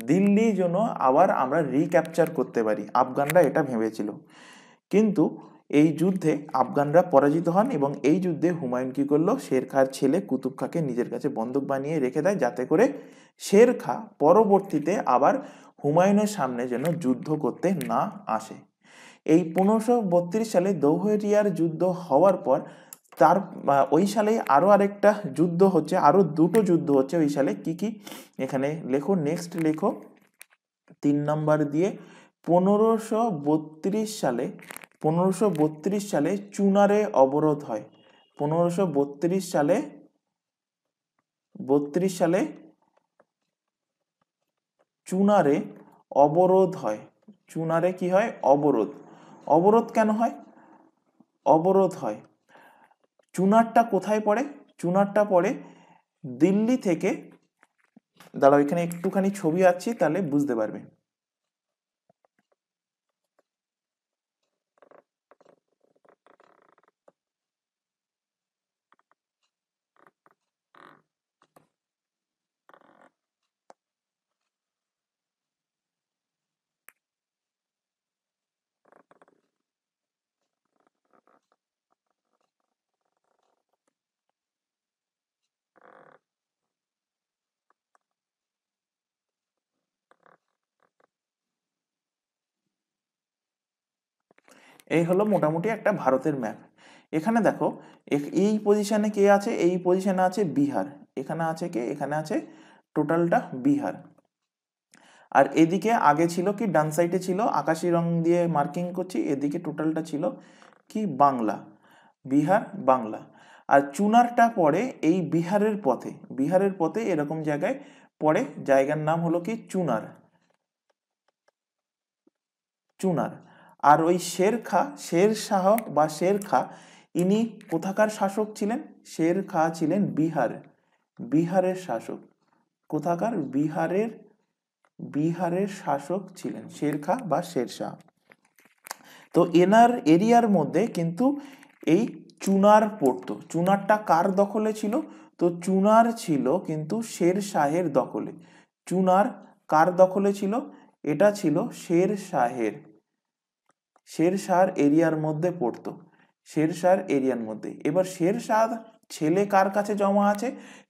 দিল্লি যেন আবার আমরা রিক্যাপচার করতে পারি, আফগানরা এটা ভেবেছিল। কিন্তু এই যুদ্ধে আফগানরা পরাজিত হন, এবং এই যুদ্ধে হুমায়ুন কি করলো? শের খাঁর ছেলে কুতুব খাঁকে নিজের কাছে বন্দুক বানিয়ে রেখে দেয়, যাতে করে শের খাঁ পরবর্তীতে আবার হুমায়ুনের সামনে যেন যুদ্ধ করতে না আসে। এই 1532 সালে দৌহেরিয়ার যুদ্ধ হওয়ার পর তার ওই সালে আরো আরেকটা যুদ্ধ হচ্ছে, আরো দুটো যুদ্ধ হচ্ছে ওই সালে। কি কি এখানে লেখো, নেক্সট লেখো 3 নম্বর দিয়ে। 1532 সালে চুনারে অবরোধ হয়। 1532 সালে চুনারে অবরোধ হয়। চুনারে কি হয়? অবরোধ। অবরোধ কেন হয়? অবরোধ হয়, চুনারটা কোথায় পড়ে? চুনারটা পড়ে দিল্লি থেকে, দাঁড়াও এখানে একটুখানি ছবি আঁকছি তাহলে বুঝতে পারবে। এই হলো মোটামুটি একটা ভারতের ম্যাপ। এখানে দেখো এই পজিশনে কে আছে? এই পজিশনে আছে বিহার। এখানে আছে কে? এখানে আছে টোটালটা বিহার। আর এদিকে আগে ছিল কি, ডান সাইডে ছিল আকাশি রং দিয়ে মার্কিং করছি, এদিকে টোটালটা ছিল কি, বাংলা, বিহার বাংলা। আর চুনারটা পড়ে এই বিহারের পথে এরকম জায়গায় পড়ে, জায়গার নাম হলো কি চুনার। চুনার। আর ওই শের শাহ বা শের খাঁ, ইনি কোথাকার শাসক ছিলেন? শের খাঁ ছিলেন বিহার, বিহারের শাসক, কোথাকার? বিহারের শাসক ছিলেন শেরখা বা শেরশাহ। তো এনার এরিয়ার মধ্যে কিন্তু এই চুনার পড়তো। চুনারটা কার দখলে ছিল? তো চুনার ছিল কিন্তু শেরশাহের দখলে। চুনার কার দখলে ছিল? এটা ছিল শেরশাহের এরিয়ার মধ্যে পড়তো, শেরশাহর এরিয়ার মধ্যে। এবার শেরশাহ ছেলে কার কাছে জমা আছে?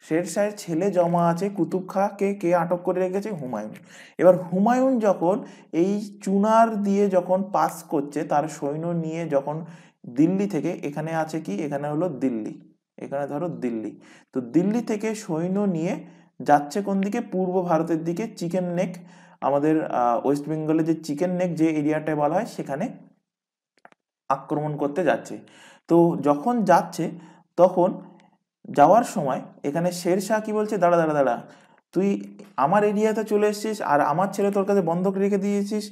শেরশাহের ছেলে জমা আছে কুতুব খাঁকে। কে আটক করে রেখেছে? হুমায়ুন। এবার হুমায়ুন যখন এই চুনার দিয়ে যখন পাস করছে, তার সৈন্য নিয়ে যখন দিল্লি থেকে, এখানে আছে কি, এখানে হলো দিল্লি, এখানে ধরো দিল্লি, তো দিল্লি থেকে সৈন্য নিয়ে যাচ্ছে কোন দিকে? পূর্ব ভারতের দিকে, চিকেন নেক, আমাদের ওয়েস্ট বেঙ্গলে যে চিকেন নেক যে এরিয়াটায় বলা হয়, সেখানে আক্রমণ করতে যাচ্ছে। তো যখন যাচ্ছে, তখন যাওয়ার সময় এখানে শেরশাহ কি বলছে? দাঁড়া দাঁড়া দাঁড়া, তুই আমার এরিয়াতে চলে এসেছিস আর আমার ছেলে তোর কাছে বন্ধক রেখে দিয়েছিস,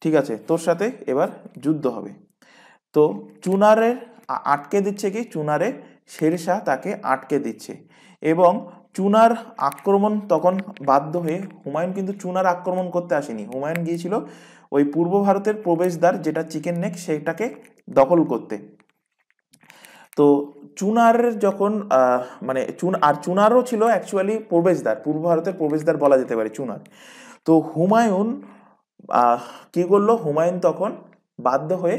ঠিক আছে, তোর সাথে এবার যুদ্ধ হবে। তো চুনারের আটকে দিচ্ছে কি? চুনারে শেরশাহ তাকে আটকে দিচ্ছে, এবং চুনার আক্রমণ তখন বাধ্য হয়ে, হুমায়ুন কিন্তু চুনার আক্রমণ করতে আসেনি, হুমায়ুন গিয়েছিল ওই পূর্ব ভারতের প্রবেশদ্বার যেটা চিকেন নেক, সেটাকে দখল করতে। তো চুনার যখন মানে চুনারও ছিল অ্যাকচুয়ালি প্রবেশদ্বার, পূর্ব ভারতের প্রবেশদ্বার বলা যেতে পারে চুনার। তো হুমায়ুন কি করলো? হুমায়ুন তখন বাধ্য হয়ে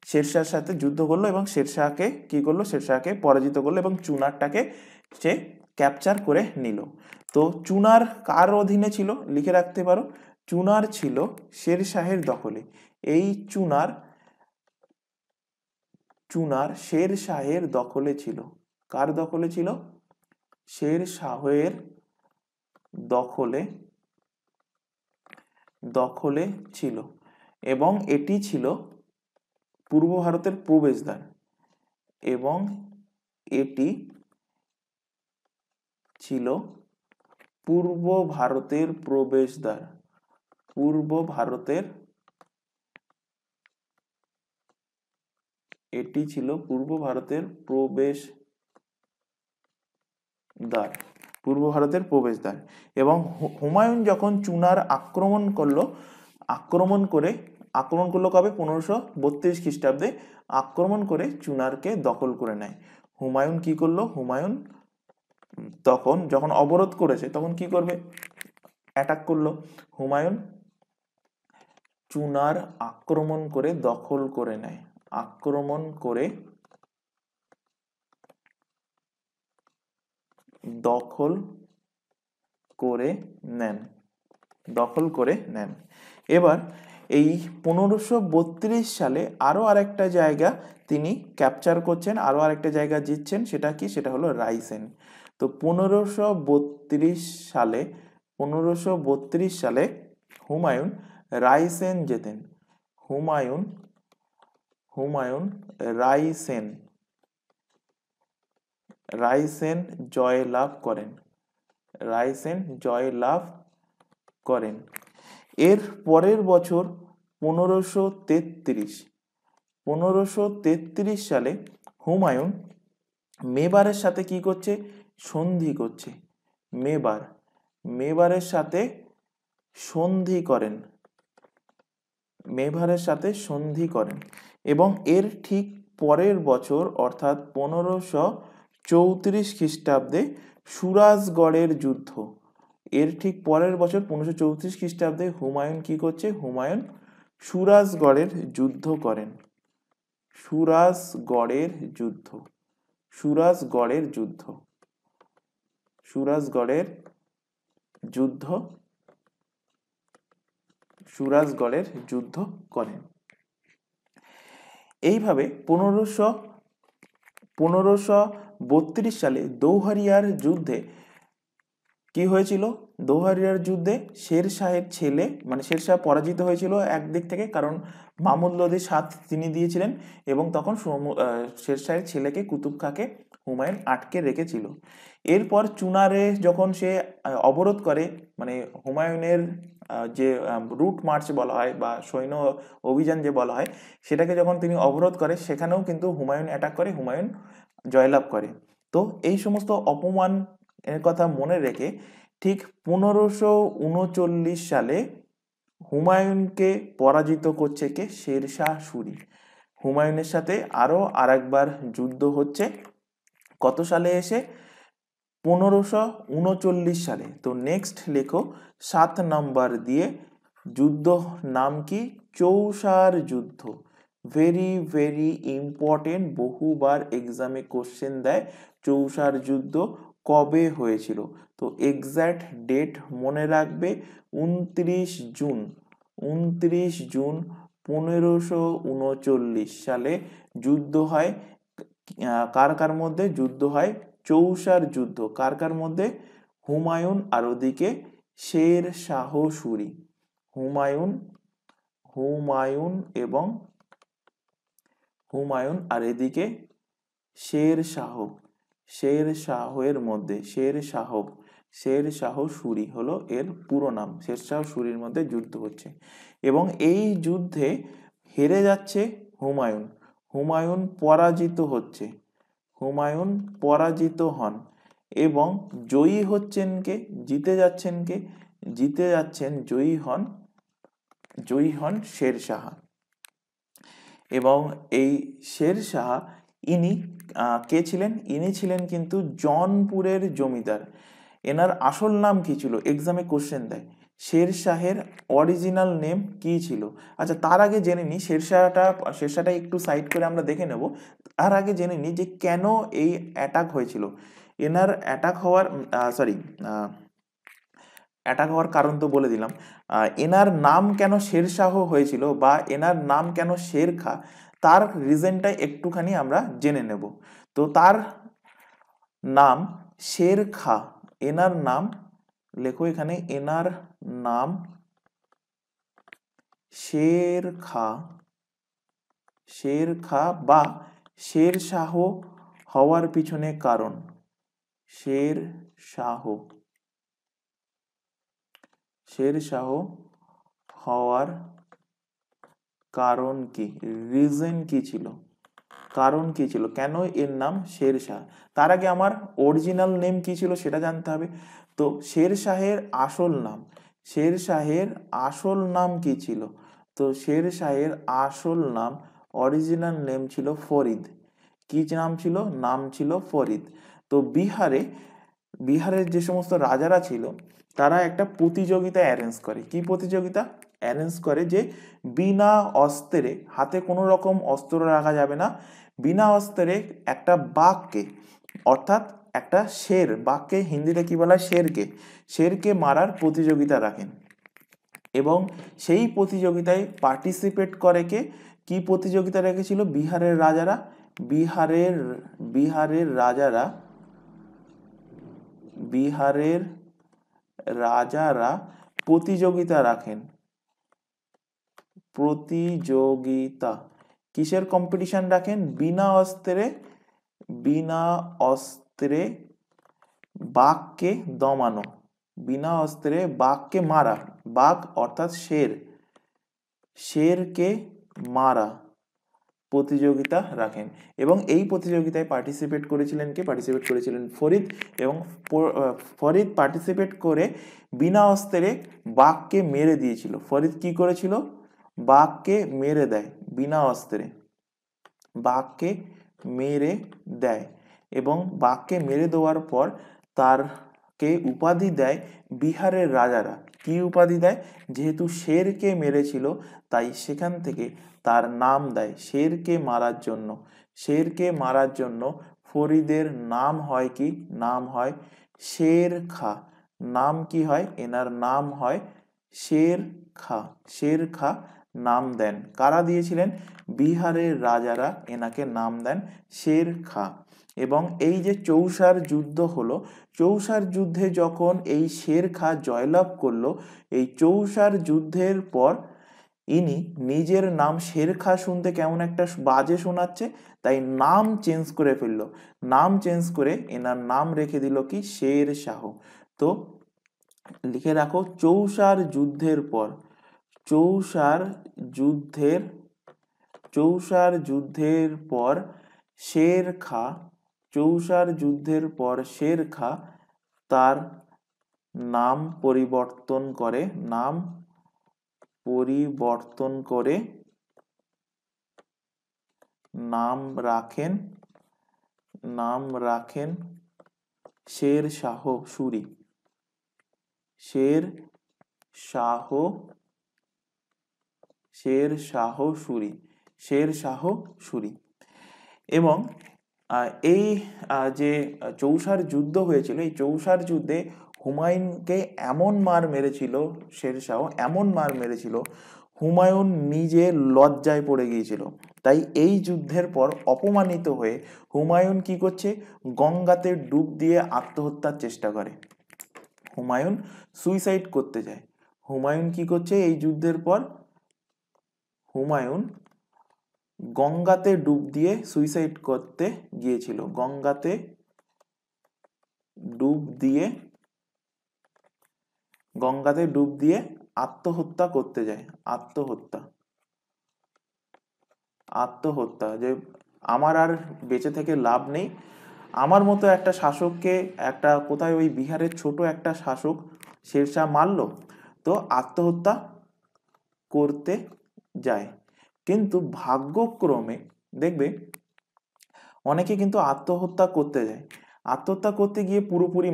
শেরশাহর সাথে যুদ্ধ করলো এবং শেরশাহকে কি করলো? শেরশাহকে পরাজিত করলো এবং চুনারটাকে সে ক্যাপচার করে নিল। তো চুনার কার অধীনে ছিল? লিখে রাখতে পারো, চুনার ছিল শেরশাহের দখলে। এই চুনার শেরশাহের দখলে ছিল। কার দখলে ছিল? শেরশাহের দখলে ছিল, এবং এটি ছিল পূর্ব ভারতের প্রবেশদ্বার, এবং এটি ছিল পূর্ব ভারতের প্রবেশদ্বার, এটি ছিল পূর্ব ভারতের প্রবেশদ্বার। এবং হুমায়ুন যখন চুনার আক্রমণ করলো কবে? 1532 খ্রিস্টাব্দে আক্রমণ করে চুনারকে দখল করে নেয়। হুমায়ুন কি করলো? হুমায়ুন তখন যখন অবরোধ করেছে, তখন কি করবে? অ্যাটাক করলো। হুমায়ুন চুনার আক্রমণ করে দখল করে নেয়, দখল করে নেন। এবার এই 1532 সালে আরো আরেকটা জায়গা তিনি ক্যাপচার করছেন, আরো আরেকটা জায়গা জিতছেন। সেটা কি? সেটা হলো রাইসেন। তো 1532 সালে হুমায়ুন রাইসেন জেতেন। হুমায়ুন রাইসেন জয়লাভ করেন। এর পরের বছর 1533 সালে হুমায়ুন মেবারের সাথে কি করছে? সন্ধি করছে। মেবারের সাথে সন্ধি করেন, এবং এর ঠিক পরের বছর অর্থাৎ 1534 খ্রিস্টাব্দে সুরাজগড়ের যুদ্ধ, এর ঠিক পরের বছর 1534 খ্রিস্টাব্দে হুমায়ুন কি করছে? হুমায়ুন সুরাজগড়ের যুদ্ধ করেন। সুরাজগড়ের যুদ্ধ করেন। এইভাবে 1532 সালে দৌহারিয়ার যুদ্ধে কি হয়েছিল? দৌহারিয়ার যুদ্ধে শেরশাহের ছেলে, মানে শেরশাহ পরাজিত হয়েছিল একদিক থেকে, কারণ মামুদ লোদীর সাথ তিনি দিয়েছিলেন, এবং তখন শেরশাহের ছেলেকে কুতুব খাঁকে হুমায়ুন আটকে রেখেছিল। এরপর চুনারে যখন সে অবরোধ করে, মানে হুমায়ুনের যে রুট মার্চ বলা হয় বা সৈন্য অভিযান যে বলা হয়, সেটাকে যখন তিনি অবরোধ করে, সেখানেও কিন্তু হুমায়ুন অ্যাটাক করে, হুমায়ুন জয়লাভ করে। তো এই সমস্ত অপমান এর কথা মনে রেখে ঠিক 1539 সালে হুমায়ুনকে পরাজিত করছে কে? শেরশাহ সূরি। হুমায়ুনের সাথে আরো আরেকবার যুদ্ধ হচ্ছে কত সালে এসে? 1539 সালে। তো নেক্সট লেখো 7 নাম্বার দিয়ে যুদ্ধ নাম কি? চৌসার যুদ্ধ। ভেরি ভেরি ইম্পর্টেন্ট, বহুবার এক্সামে কোশ্চেন দেয়। চৌসার যুদ্ধ কবে হয়েছিল? তো এক্স্যাক্ট ডেট মনে রাখবে, 29 জুন। 29 জুন 1539 সালে যুদ্ধ হয়। কার কার মধ্যে যুদ্ধ হয়? চৌসার যুদ্ধ। কার কার মধ্যে? হুমায়ুন আর ওদিকে শের শাহ সূরি। হুমায়ুন হুমায়ুন এবং হুমায়ুন আর এদিকে শের শাহ। শের শাহের মধ্যে শের শাহ সূরি হলো এর পুরো নাম। শের শাহ সূরির মধ্যে যুদ্ধ হচ্ছে এবং এই যুদ্ধে হেরে যাচ্ছে হুমায়ুন। হুমায়ুন পরাজিত হচ্ছে। হুমায়ুন পরাজিত হন এবং জয়ী হচ্ছেন কে? জিতে যাচ্ছেন কে? জিতে যাচ্ছেন, জয়ী হন শের শাহ। এবং এই শের শাহ ইনি কে ছিলেন? ইনি ছিলেন কিন্তু জৌনপুরের জমিদার। এনার আসল নাম কি ছিল? এক্সামে কোশ্চেন দেয়। শের শাহের অরিজিনাল নেম কি ছিল? আচ্ছা, তার আগে জেনে নি শেরশাহটা একটু সাইড করে আমরা দেখে নেব। তার আগে জেনে নি যে কেন এই অ্যাটাক হয়েছিল। এনার অ্যাটাক হওয়ার কারণ তো বলে দিলাম। এনার নাম কেন শেরশাহ হয়েছিল বা এনার নাম কেন শের খা, তার রিজনটা একটুখানি আমরা জেনে নেব। তো তার নাম শের খা। এনার নাম লেখো এখানে, এনার নাম শের খা বা শের শাহ হওয়ার পিছনে কারণ। শের শাহ হওয়ার কারণ কি? রিজন কি ছিল? কারণ কি ছিল? কেন এর নাম শের শাহ? তার আগে আমার অরিজিনাল নেম কি ছিল সেটা জানতে হবে। তো শের শাহের আসল নাম কি ছিল? তো শের শাহের আসল নাম, অরিজিনাল নেম ছিল ফরিদ। কি নাম ছিল? নাম ছিল ফরিদ। তো বিহারের যে সমস্ত রাজারা ছিল তারা একটা প্রতিযোগিতা অ্যারেঞ্জ করে। কি প্রতিযোগিতা অ্যারেঞ্জ করে? যে বিনা অস্ত্রে, হাতে কোনো রকম অস্ত্র রাখা যাবে না, বিনা অস্ত্রে একটা বাঘকে, অর্থাৎ একটা বাঘকে হিন্দিতে কি বলা হয়? শেরকে মারার প্রতিযোগিতা রাখেন। এবং সেই প্রতিযোগিতায় পার্টিসিপেট করে কে? কি প্রতিযোগিতা রেখেছিল বিহারের রাজারা? বিহারের রাজারা প্রতিযোগিতা রাখেন। কিসের কম্পিটিশন রাখেন? বিনা অস্ত্রে বাঘকে দমানো, বিনা অস্ত্রে বাঘকে মারা, বাঘ অর্থাৎ শেরকে মারা প্রতিযোগিতা রাখেন। এবং এই প্রতিযোগিতায় পার্টিসিপেট করেছিলেন ফরিদ। এবং ফরিদ পার্টিসিপেট করে বিনা অস্ত্রে বাঘকে মেরে দিয়েছিল। ফরিদ কি করেছিল? বাঘকে মেরে দেয়, বিনা অস্ত্রে বাঘকে মেরে দেয়। এবং বাঘকে মেরে দেওয়ার পর তারকে উপাধি দেয় বিহারের রাজারা। কি উপাধি দেয়? যেহেতু শেরকে মেরেছিল তাই সেখান থেকে তার নাম দেয় শেরকে মারার জন্য ফরিদের নাম হয় কি? নাম হয় শের খা। নাম কি হয়? এনার নাম হয় শের খা নাম দেন। কারা দিয়েছিলেন? বিহারের রাজারা এনাকে নাম দেন শের খা। এবং এই যে চৌসার যুদ্ধ হলো, চৌসার যুদ্ধে যখন এই শের খা জয়লাভ করলো, এই চৌসার যুদ্ধের পর ইনি নিজের নাম শের খা শুনতে কেমন একটা বাজে শোনাচ্ছে, তাই নাম চেঞ্জ করে ফেললো। নাম চেঞ্জ করে এনার নাম রেখে দিল কি? শের শাহ। তো লিখে রাখো, চৌসার যুদ্ধের পর শের খা তার নাম পরিবর্তন করে, নাম পরিবর্তন করে নাম রাখেন শের শাহ সুরি। শের শাহ সুরি। শের শাহ সুরি। এবং এই যে চৌসার যুদ্ধ হয়েছিল, এই চৌসার যুদ্ধে হুমায়ুনকে এমন মার মেরেছিল শেরশাহ, এমন মার মেরেছিল, হুমায়ুন নিজে লজ্জায় পড়ে গিয়েছিল। তাই এই যুদ্ধের পর অপমানিত হয়ে হুমায়ুন কি করছে, গঙ্গাতে ডুব দিয়ে আত্মহত্যার চেষ্টা করে। হুমায়ুন সুইসাইড করতে যায়। হুমায়ুন কি করছে এই যুদ্ধের পর, হুমায়ুন গঙ্গাতে ডুব দিয়ে সুইসাইড করতে গিয়েছিল। গঙ্গাতে ডুব দিয়ে আত্মহত্যা করতে যায়। আত্মহত্যা যে আমার আর বেঁচে থেকে লাভ নেই, আমার মতো একটা শাসককে, একটা কোথায় ওই বিহারের ছোট একটা শাসক শেরশাহ মারলো, তো আত্মহত্যা করতে যায়। কিন্তু ভাগ্যক্রমে দেখবে অনেকে কিন্তু আত্মহত্যা করতে যায়, আত্মহত্যা করতে গিয়ে পুরোপুরি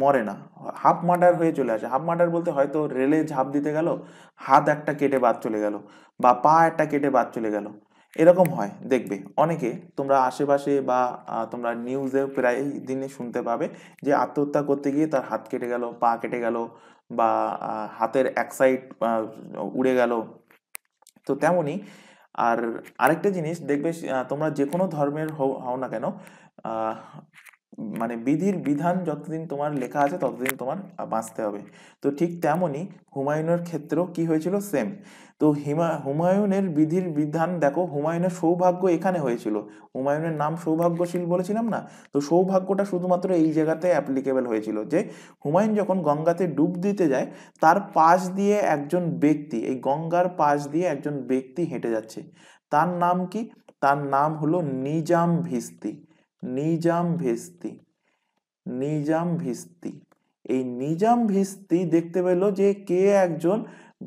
মরে না, হাফ মার্ডার হয়ে চলে আসে। হাফ মার্ডার বলতে হয়তো রেলে ঝাঁপ দিতে গেল, হাত একটা কেটে বাদ চলে গেল, বা পা একটা কেটে বাদ চলে গেল, এরকম হয়। দেখবে অনেকে, তোমরা আশেপাশে বা তোমরা নিউজে প্রায় দিনে শুনতে পাবে যে আত্মহত্যা করতে গিয়ে তার হাত কেটে গেল, পা কেটে গেল, বা হাতের এক সাইড উড়ে গেল। তো তেমনই আর আরেকটা জিনিস দেখবে, তোমরা যে কোনো ধর্মের হও না কেন, আহ, মানে বিধির বিধান যতদিন তোমার লেখা আছে ততদিন তোমার বাঁচতে হবে। তো ঠিক তেমনই হুমায়ুনের ক্ষেত্রেও কি হয়েছিল, সেম। তো হুমায়ুনের বিধির বিধান দেখো, হুমায়ুনের সৌভাগ্য এখানে হয়েছিল। হুমায়ুনের নাম সৌভাগ্যশীল বলেছিলাম না, তো সৌভাগ্যটা শুধুমাত্র এই জায়গাতে অ্যাপ্লিকেবল হয়েছিল যে হুমায়ুন যখন গঙ্গাতে ডুব দিতে যায়, তার পাশ দিয়ে একজন ব্যক্তি, এই গঙ্গার পাশ দিয়ে একজন ব্যক্তি হেঁটে যাচ্ছে। তার নাম কি? তার নাম হলো নিজাম ভিস্তি। নিজাম ভিস্তি। নিজাম ভিস্তি। এই নিজাম ভিস্তি দেখতে পেল যে কে একজন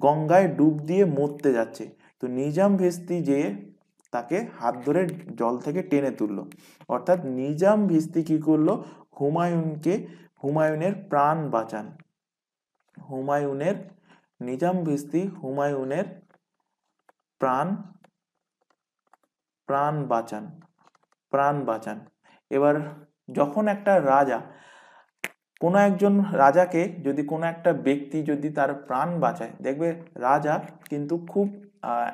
গঙ্গায় ডুব দিয়ে মরতে যাচ্ছে। তো নিজাম ভিস্তি যে তাকে হাত ধরে জল থেকে টেনে তুললো। অর্থাৎ নিজাম ভিস্তি কি করলো, হুমায়ুনের প্রাণ বাঁচান। নিজাম ভিস্তি হুমায়ুনের প্রাণ বাঁচান। এবার যখন একটা রাজা, কোনো একজন রাজাকে যদি কোনো একটা ব্যক্তি যদি তার প্রাণ বাঁচায়, দেখবে রাজা কিন্তু খুব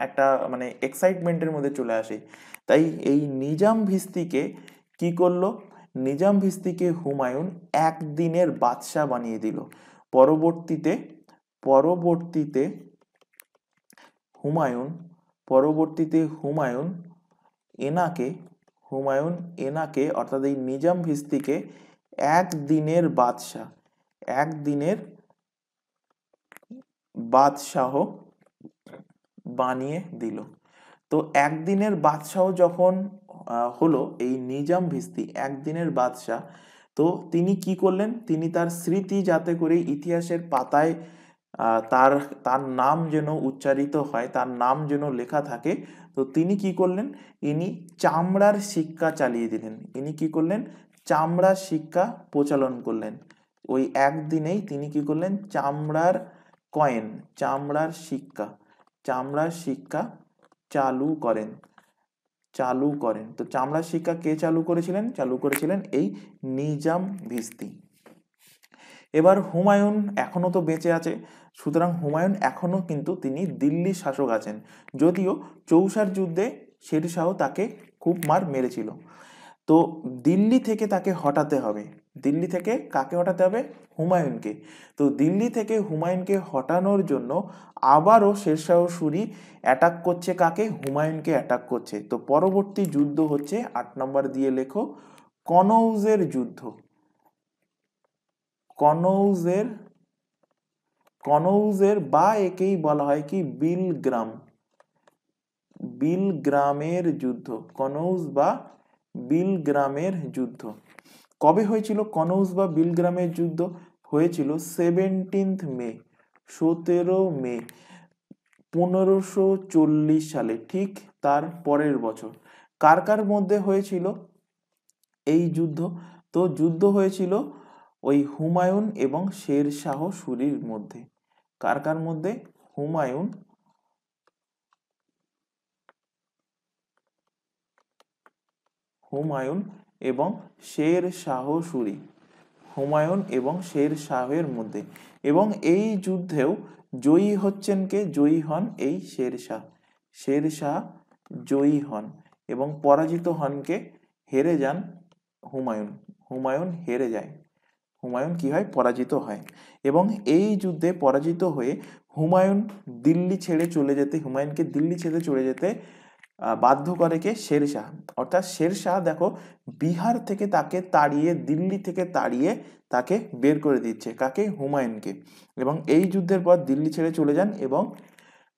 একটা মানে এক্সাইটমেন্টের মধ্যে চলে আসে। তাই এই নিজাম ভিস্তিকে কি করলো, নিজাম ভিস্তিকে হুমায়ুন একদিনের বাদশা বানিয়ে দিল। পরবর্তীতে হুমায়ুন এনাকে অর্থাৎ এই নিজাম ভিস্তিকে একদিনের বাদশাহ বানিয়ে দিল। তো একদিনের বাদশাহ যখন হলো এই নিজাম ভিস্তি একদিনের বাদশাহ, তো তিনি কি করলেন, তিনি তার স্মৃতি যাতে করে ইতিহাসের পাতায় তার তার নাম যেন উচ্চারিত হয়, তার নাম যেন লেখা থাকে, তো তিনি কি করলেন, ইনি চামড়ার সিক্কা চালিয়ে দিলেন। ইনি কি করলেন, চামড়ার সিক্কা প্রচলন করলেন। ওই একদিনেই তিনি কি করলেন, চামড়ার সিক্কা চালু করেন। তো চামড়ার সিক্কা কে চালু করেছিলেন এই নিজাম ভিস্তি। এবার হুমায়ুন এখনো তো বেঁচে আছে, সুতরাং হুমায়ুন এখনো কিন্তু তিনি দিল্লির শাসক আছেন, যদিও চৌসার যুদ্ধে শেরশাহ তাকে খুব মার মেরেছিল। তো দিল্লি থেকে তাকে হটাতে হবে। দিল্লি থেকে কাকে হটাতে হবে, হুমায়ুনকে। তো দিল্লি থেকে হুমায়ুনকে হটানোর জন্য আবারও শেরশাহ সুরি অ্যাটাক করছে, কাকে, হুমায়ুনকে অ্যাটাক করছে। তো পরবর্তী যুদ্ধ হচ্ছে 8 নম্বর দিয়ে লেখো, কনৌজের যুদ্ধ। কনৌজের বা একেই বলা হয় কি বিলগ্রামের যুদ্ধ। কনৌজ বা বিলগ্রামের যুদ্ধ। কবে হয়েছিল কনৌজ বা বিলগ্রামের যুদ্ধ? হয়েছিল 17 মে, 17 মে 1540 সালে, ঠিক তার পরের বছর। কার কার মধ্যে হয়েছিল এই যুদ্ধ? তো যুদ্ধ হয়েছিল ওই হুমায়ুন এবং শের শাহ সুরির মধ্যে। কার কার মধ্যে? হুমায়ুন এবং শের শাহ সুরি, হুমায়ুন এবং শের শাহের মধ্যে। এবং এই যুদ্ধেও জয়ী হচ্ছেন কে? জয়ী হন এই শের শাহ। শের শাহ জয়ী হন এবং পরাজিত হন কে? হেরে যান হুমায়ুন। হুমায়ুন হেরে যায়, হুমায়ুন কি হয়? পরাজিত হয়। এবং এই যুদ্ধে পরাজিত হয়ে হুমায়ুনকে দিল্লি ছেড়ে চলে যেতে বাধ্য করে কে? শের শাহ। অর্থাৎ শের শাহ দেখো বিহার থেকে তাকে তাড়িয়ে, দিল্লি থেকে তাড়িয়ে তাকে বের করে দিচ্ছে, কাকে? হুমায়ুনকে। এবং এই যুদ্ধের পর দিল্লি ছেড়ে চলে যান এবং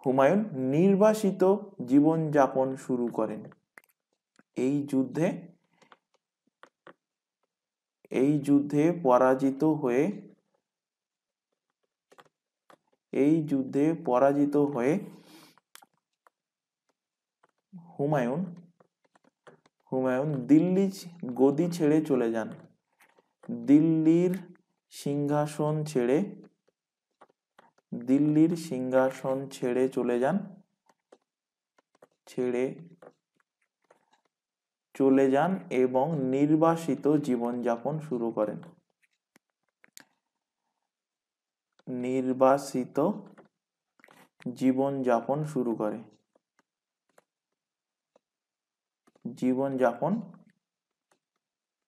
হুমায়ুন নির্বাসিত জীবন যাপন শুরু করেন। এই যুদ্ধে পরাজিত হয়ে হুমায়ুন দিল্লি গদি ছেড়ে চলে যান। দিল্লির সিংহাসন ছেড়ে চলে যান এবং নির্বাসিত জীবনযাপন শুরু করেন। জীবনযাপন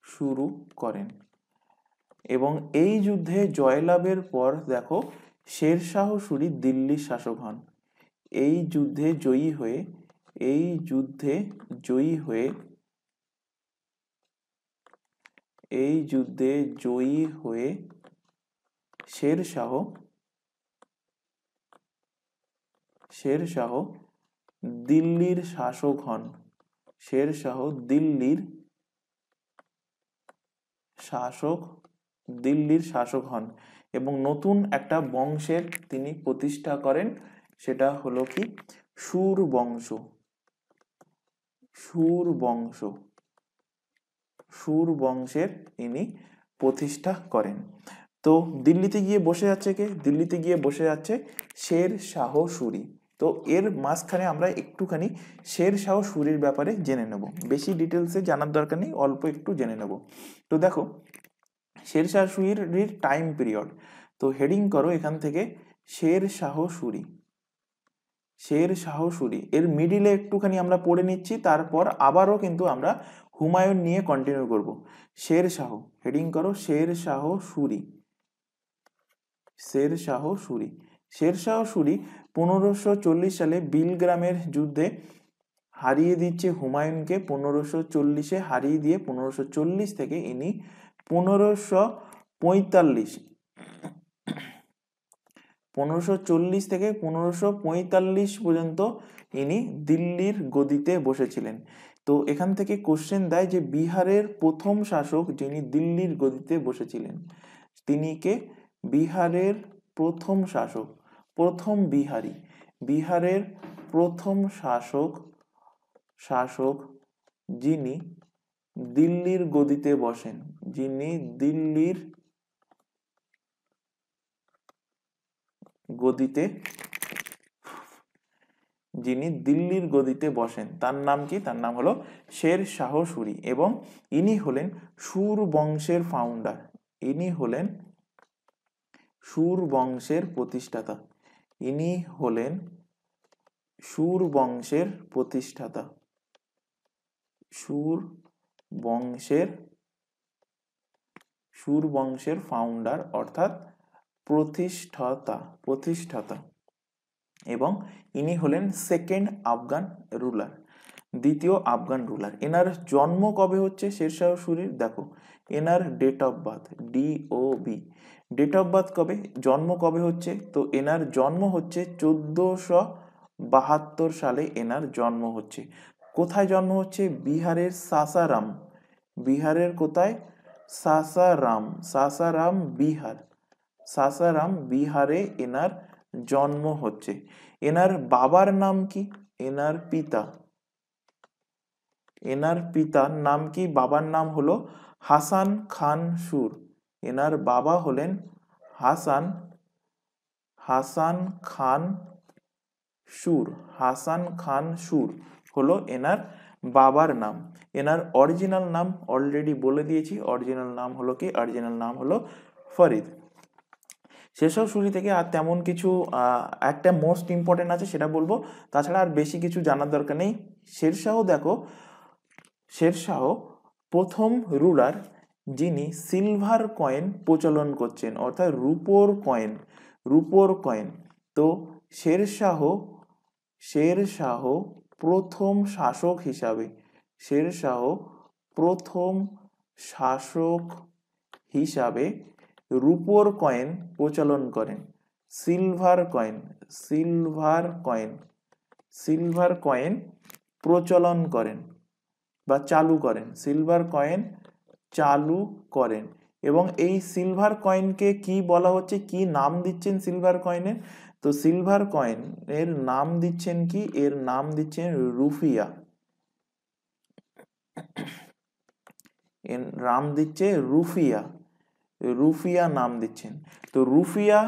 শুরু করেন। এবং এই যুদ্ধে জয়লাভের পর দেখো শের শাহ সুরি দিল্লির শাসক হন। এই যুদ্ধে জয়ী হয়ে শের শাহ দিল্লির শাসক হন। শের শাহ দিল্লির শাসক হন এবং নতুন একটা বংশের তিনি প্রতিষ্ঠা করেন, সেটা হলো কি? সুর বংশের ইনি প্রতিষ্ঠা করেন। তো দিল্লিতে গিয়ে বসে যাচ্ছে কে? দিল্লিতে গিয়ে বসে যাচ্ছে শের শাহ সুরি। তো এর মাঝখানে আমরা একটুখানি শের শাহ সুরির ব্যাপারে জেনে নেব, বেশি ডিটেলসে জানার দরকার নেই, অল্প একটু জেনে নেব। তো দেখো শের শাহ সুরির টাইম পিরিয়ড, তো হেডিং করো এখান থেকে শের শাহ সুরি। এর মিডিলে একটুখানি আমরা পড়ে নিচ্ছি, তারপর আবারও কিন্তু আমরা হুমায়ুন নিয়ে কন্টিনিউ করব। শের শাহ, হেডিং করো শের শাহ সুরি। শের শাহ সুরি 1540 সালে বিলগ্রামের যুদ্ধে হারিয়ে দিচ্ছে হুমায়ুনকে। 1540-এ হারিয়ে দিয়ে 1540 থেকে ইনি 1540 থেকে 1545 পর্যন্ত ইনি দিল্লির গদিতে বসেছিলেন। তো এখান থেকে কোশ্চেন দেয় যে বিহারের প্রথম শাসক যিনি দিল্লির গদিতে বসেছিলেন তিনি কে? বিহারের প্রথম শাসক, বিহারের প্রথম শাসক যিনি দিল্লির গদিতে বসেন, যিনি দিল্লির গদিতে বসেন, তার নাম কি? তার নাম হলো শের শাহ সুরি। এবং ইনি হলেন সুর বংশের ফাউন্ডার, ইনি হলেন সুর বংশের প্রতিষ্ঠাতা, সুর বংশের ফাউন্ডার অর্থাৎ প্রতিষ্ঠাতা। এবং ইনি হলেন সেকেন্ড আফগান রুলার, দ্বিতীয় আফগান রুলার। এনার জন্ম কবে হচ্ছে শের শাহ সুরির? দেখো এনার date of birth, DOB, date of birth কবে, জন্ম কবে হচ্ছে? তো এনার জন্ম হচ্ছে 1472 সালে এনার জন্ম হচ্ছে। কোথায় জন্ম হচ্ছে? বিহারের সাসারাম। বিহারের কোথায়? সাসারাম, সাসারাম বিহার, সাসারাম বিহারে এনার জন্ম হচ্ছে। এনার বাবার নাম কি? এনার পিতার নাম কি? বাবার নাম হলো হাসান খান সুর। এনার বাবা হলেন হাসান হাসান খান সুর। হাসান খান সুর হলো এনার বাবার নাম। এনার অরিজিনাল নাম অলরেডি বলে দিয়েছি, অরিজিনাল নাম হলো কি? অরিজিনাল নাম হলো ফরিদ। শেরশাহ সুরি থেকে আর তেমন কিছু একটা মোস্ট ইম্পর্টেন্ট আছে সেটা বলবো, তাছাড়া আর বেশি কিছু জানার দরকার নেই। শেরশাহ দেখো, শেরশাহ প্রথম রুলার যিনি সিলভার কয়েন প্রচলন করছেন, অর্থাৎ রূপোর কয়েন। তো শেরশাহ শেরশাহ প্রথম শাসক হিসাবে, শেরশাহ প্রথম শাসক হিসাবে রূপোর কয়েন প্রচলন করেন। সিলভার কয়েন প্রচলন করেন বা চালু করেন, সিলভার কয়েন চালু করেন। এবং এই সিলভার কয়েনকে কি বলা হচ্ছে, কি নাম দিচ্ছেন সিলভার কয়েনের? তো সিলভার কয়েন এর নাম দিচ্ছেন কি? এর নাম দিচ্ছেন রুফিয়া। এর নাম দিচ্ছে রুফিয়া নাম দিচ্ছেন। তো রুফিয়া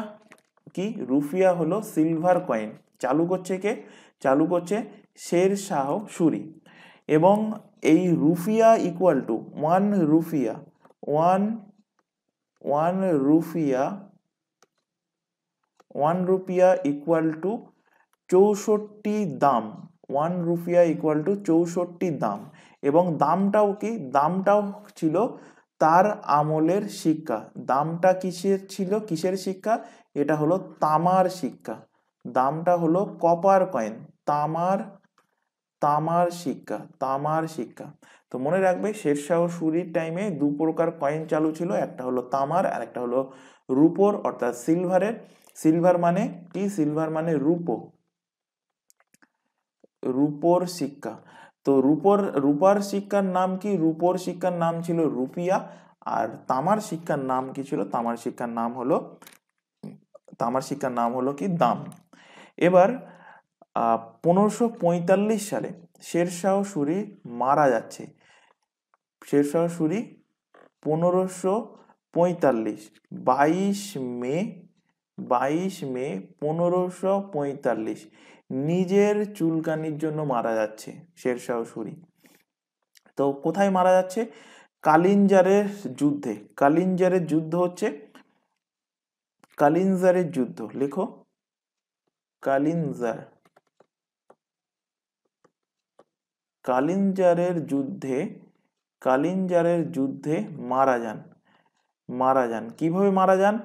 কি? রুফিয়া হলো সিলভার কয়েন। চালু করছে কে? চালু করছে শেরশাহ সুরি। এবং এই রুফিয়া ইকুয়াল টু ওয়ান রুপিয়া ইকুয়াল টু 64 দাম। 1 রুপিয়া ইকুয়াল টু 64 দাম। এবং দামটাও কি? দামটাও ছিল তার আমলের সিক্কা। দামটা কিসের ছিল? কিসের সিক্কা? এটা হলো তামার সিক্কা। দামটা হলো কপার কয়েন, তামার সিক্কা। তো মনে রাখবে শেরশাহ সুরির টাইমে দু প্রকার কয়েন চালু ছিল, একটা হলো তামার আর একটা হলো রূপোর অর্থাৎ সিলভারের। সিলভার মানে কি? সিলভার মানে রূপোর সিক্কা। তো রূপার সিক্কার নাম কি? রূপোর সিক্কার নাম ছিল রুপিয়া। আর তামার সিক্কার নাম কি ছিল? তামার সিক্কার নাম হলো কি? দাম। এবার 1545 সালে শেরশাহ সুরি মারা যাচ্ছে। শেরশাহ সুরি 1545 22 মে 1545 নিজের চুলকানির জন্য মারা যাচ্ছে শেরশাহ সুরি। তো কোথায় মারা যাচ্ছে? কালিঞ্জারের যুদ্ধ হচ্ছে। কালিঞ্জারের যুদ্ধ লেখো, কালিঞ্জারের যুদ্ধে মারা যান। কিভাবে মারা যান?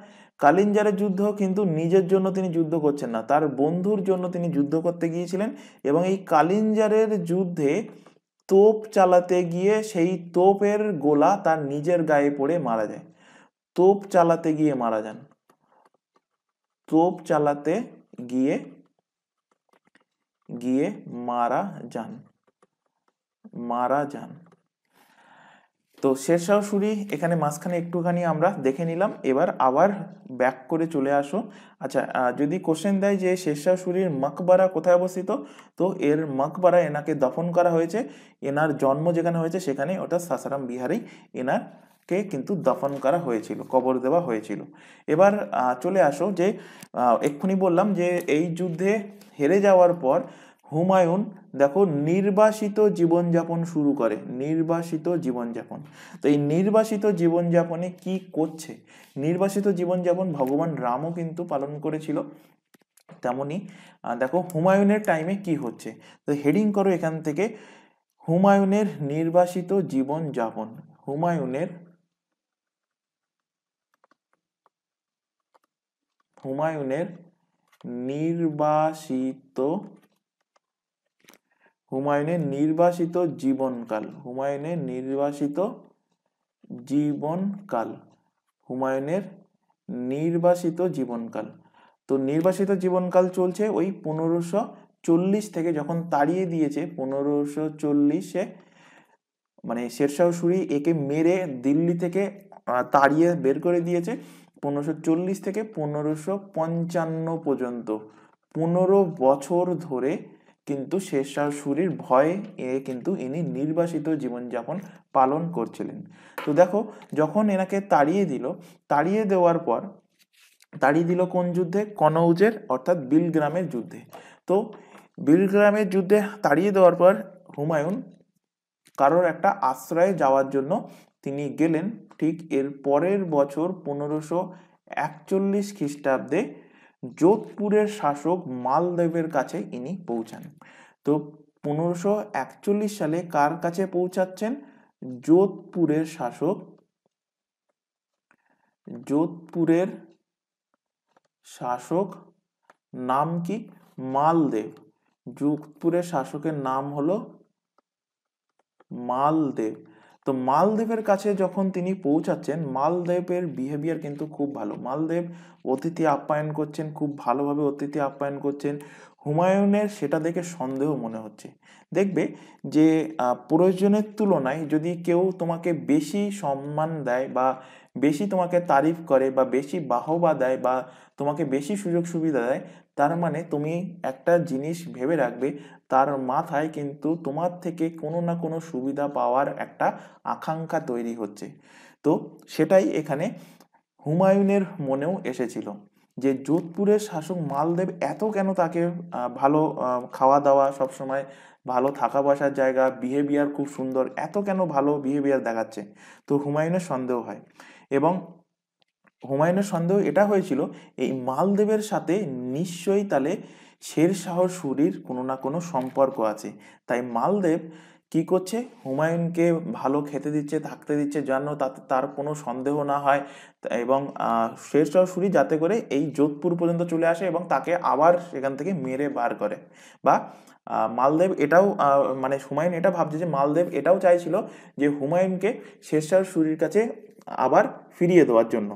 কালিঞ্জারের যুদ্ধ কিন্তু নিজের জন্য তিনি যুদ্ধ করছেন না, তার বন্ধুর জন্য তিনি যুদ্ধ করতে গিয়েছিলেন। এবং এই কালিঞ্জারের যুদ্ধে তোপ চালাতে গিয়ে সেই তোপের গোলা তার নিজের গায়ে পড়ে মারা যায়। তোপ চালাতে গিয়ে মারা যান। তো শেরশাহ সুরি এখানে মাঝখানে একটুখানি আমরা দেখে নিলাম। এবার আবার ব্যাক করে চলে আসো। আচ্ছা, যদি কোশ্চেন দেয় যে শেরশাহ সুরির মকবরা কোথায় অবস্থিত, তো এর মকবরা, এনাকে দফন করা হয়েছে, এনার জন্ম যেখানে হয়েছে সেখানে, অর্থাৎ সাসারাম বিহারেই এনাকে কিন্তু দফন করা হয়েছিল, কবর দেওয়া হয়েছিল। এবার চলে আসো যে এক্ষুনি বললাম যে এই যুদ্ধে হেরে যাওয়ার পর হুমায়ুন দেখো নির্বাসিত জীবনযাপন শুরু করে। তো এই নির্বাসিত জীবনযাপনে কি করছে? নির্বাসিত জীবনযাপন ভগবান রামও কিন্তু পালন করেছিল। তেমনি দেখো হুমায়ুনের টাইমে কি হচ্ছে। তো হেডিং করো এখান থেকে, হুমায়ুনের নির্বাসিত জীবনযাপন। হুমায়ুনের নির্বাসিত জীবনকাল। তো নির্বাসিত জীবনকাল চলছে ওই 1540 থেকে, যখন তাড়িয়ে দিয়েছে 1540-এ, মানে শেরশাহ সুরি একে মেরে দিল্লি থেকে তাড়িয়ে বের করে দিয়েছে 1540 থেকে 1555 পর্যন্ত। 15 বছর ধরে কিন্তু শেরশাহ সুরির ভয়ে কিন্তু ইনি নির্বাসিত জীবনযাপন পালন করছিলেন। তো দেখো, যখন এনাকে তাড়িয়ে দেওয়ার পর তাড়িয়ে দিল কোন যুদ্ধে? কনৌজের অর্থাৎ বিলগ্রামের যুদ্ধে। তো বিলগ্রামের যুদ্ধে তাড়িয়ে দেওয়ার পর হুমায়ুন কারোর একটা আশ্রয়ে যাওয়ার জন্য তিনি গেলেন। ঠিক এর পরের বছর 1541 খ্রিস্টাব্দে যোধপুরের শাসক মালদেবের কাছে ইনি পৌঁছান। তো 1541 সালে কার কাছে পৌঁছাচ্ছেন? যোধপুরের শাসক নাম কি? মালদেব। যোধপুরের শাসকের নাম হলো মালদেব। তো মালদেবের কাছে যখন তিনি পৌঁছাচ্ছেন, মালদেবের বিহেভিয়ার কিন্তু খুব ভালো। মালদেব অতিথি আপ্যায়ন করছেন, খুব ভালোভাবে অতিথি আপ্যায়ন করছেন। হুমায়ুনের সেটা দেখে সন্দেহ মনে হচ্ছে। দেখবে যে প্রয়োজনের তুলনায় যদি কেউ তোমাকে বেশি সম্মান দেয় বা বেশি তোমাকে তারিফ করে বা বেশি বাহবা দেয় বা তোমাকে বেশি সুযোগ সুবিধা দেয়, তার মানে তুমি একটা জিনিস ভেবে রাখবে, তার মাথায় কিন্তু তোমার থেকে কোনো না কোনো সুবিধা পাওয়ার একটা আকাঙ্ক্ষা তৈরি হচ্ছে। তো সেটাই এখানে হুমায়ুনের মনেও এসেছিল যে যোধপুরের শাসক মালদেব এত কেন তাকে ভালো খাওয়া দাওয়া, সবসময় ভালো থাকা বসার জায়গা, বিহেভিয়ার খুব সুন্দর, এত কেন ভালো বিহেভিয়ার দেখাচ্ছে। তো হুমায়ুনের সন্দেহ হয় এবং হুমায়ুনের সন্দেহ এটা হয়েছিল এই মালদেবের সাথে নিশ্চয়ই তাহলে শেরশাহ সুরির কোনো না কোনো সম্পর্ক আছে। তাই মালদেব কি করছে? হুমায়ুনকে ভালো খেতে দিচ্ছে, থাকতে দিচ্ছে, যেন তাতে তার কোনো সন্দেহ না হয় এবং শেরশাহ সুরি যাতে করে এই যোধপুর পর্যন্ত চলে আসে এবং তাকে আবার সেখান থেকে মেরে বার করে। বা মালদেব এটাও মানে হুমায়ুন এটা ভাবছে যে মালদেব এটাও চাইছিল যে হুমায়ুনকে শেরশাহ সুরির কাছে আবার ফিরিয়ে দেওয়ার জন্য।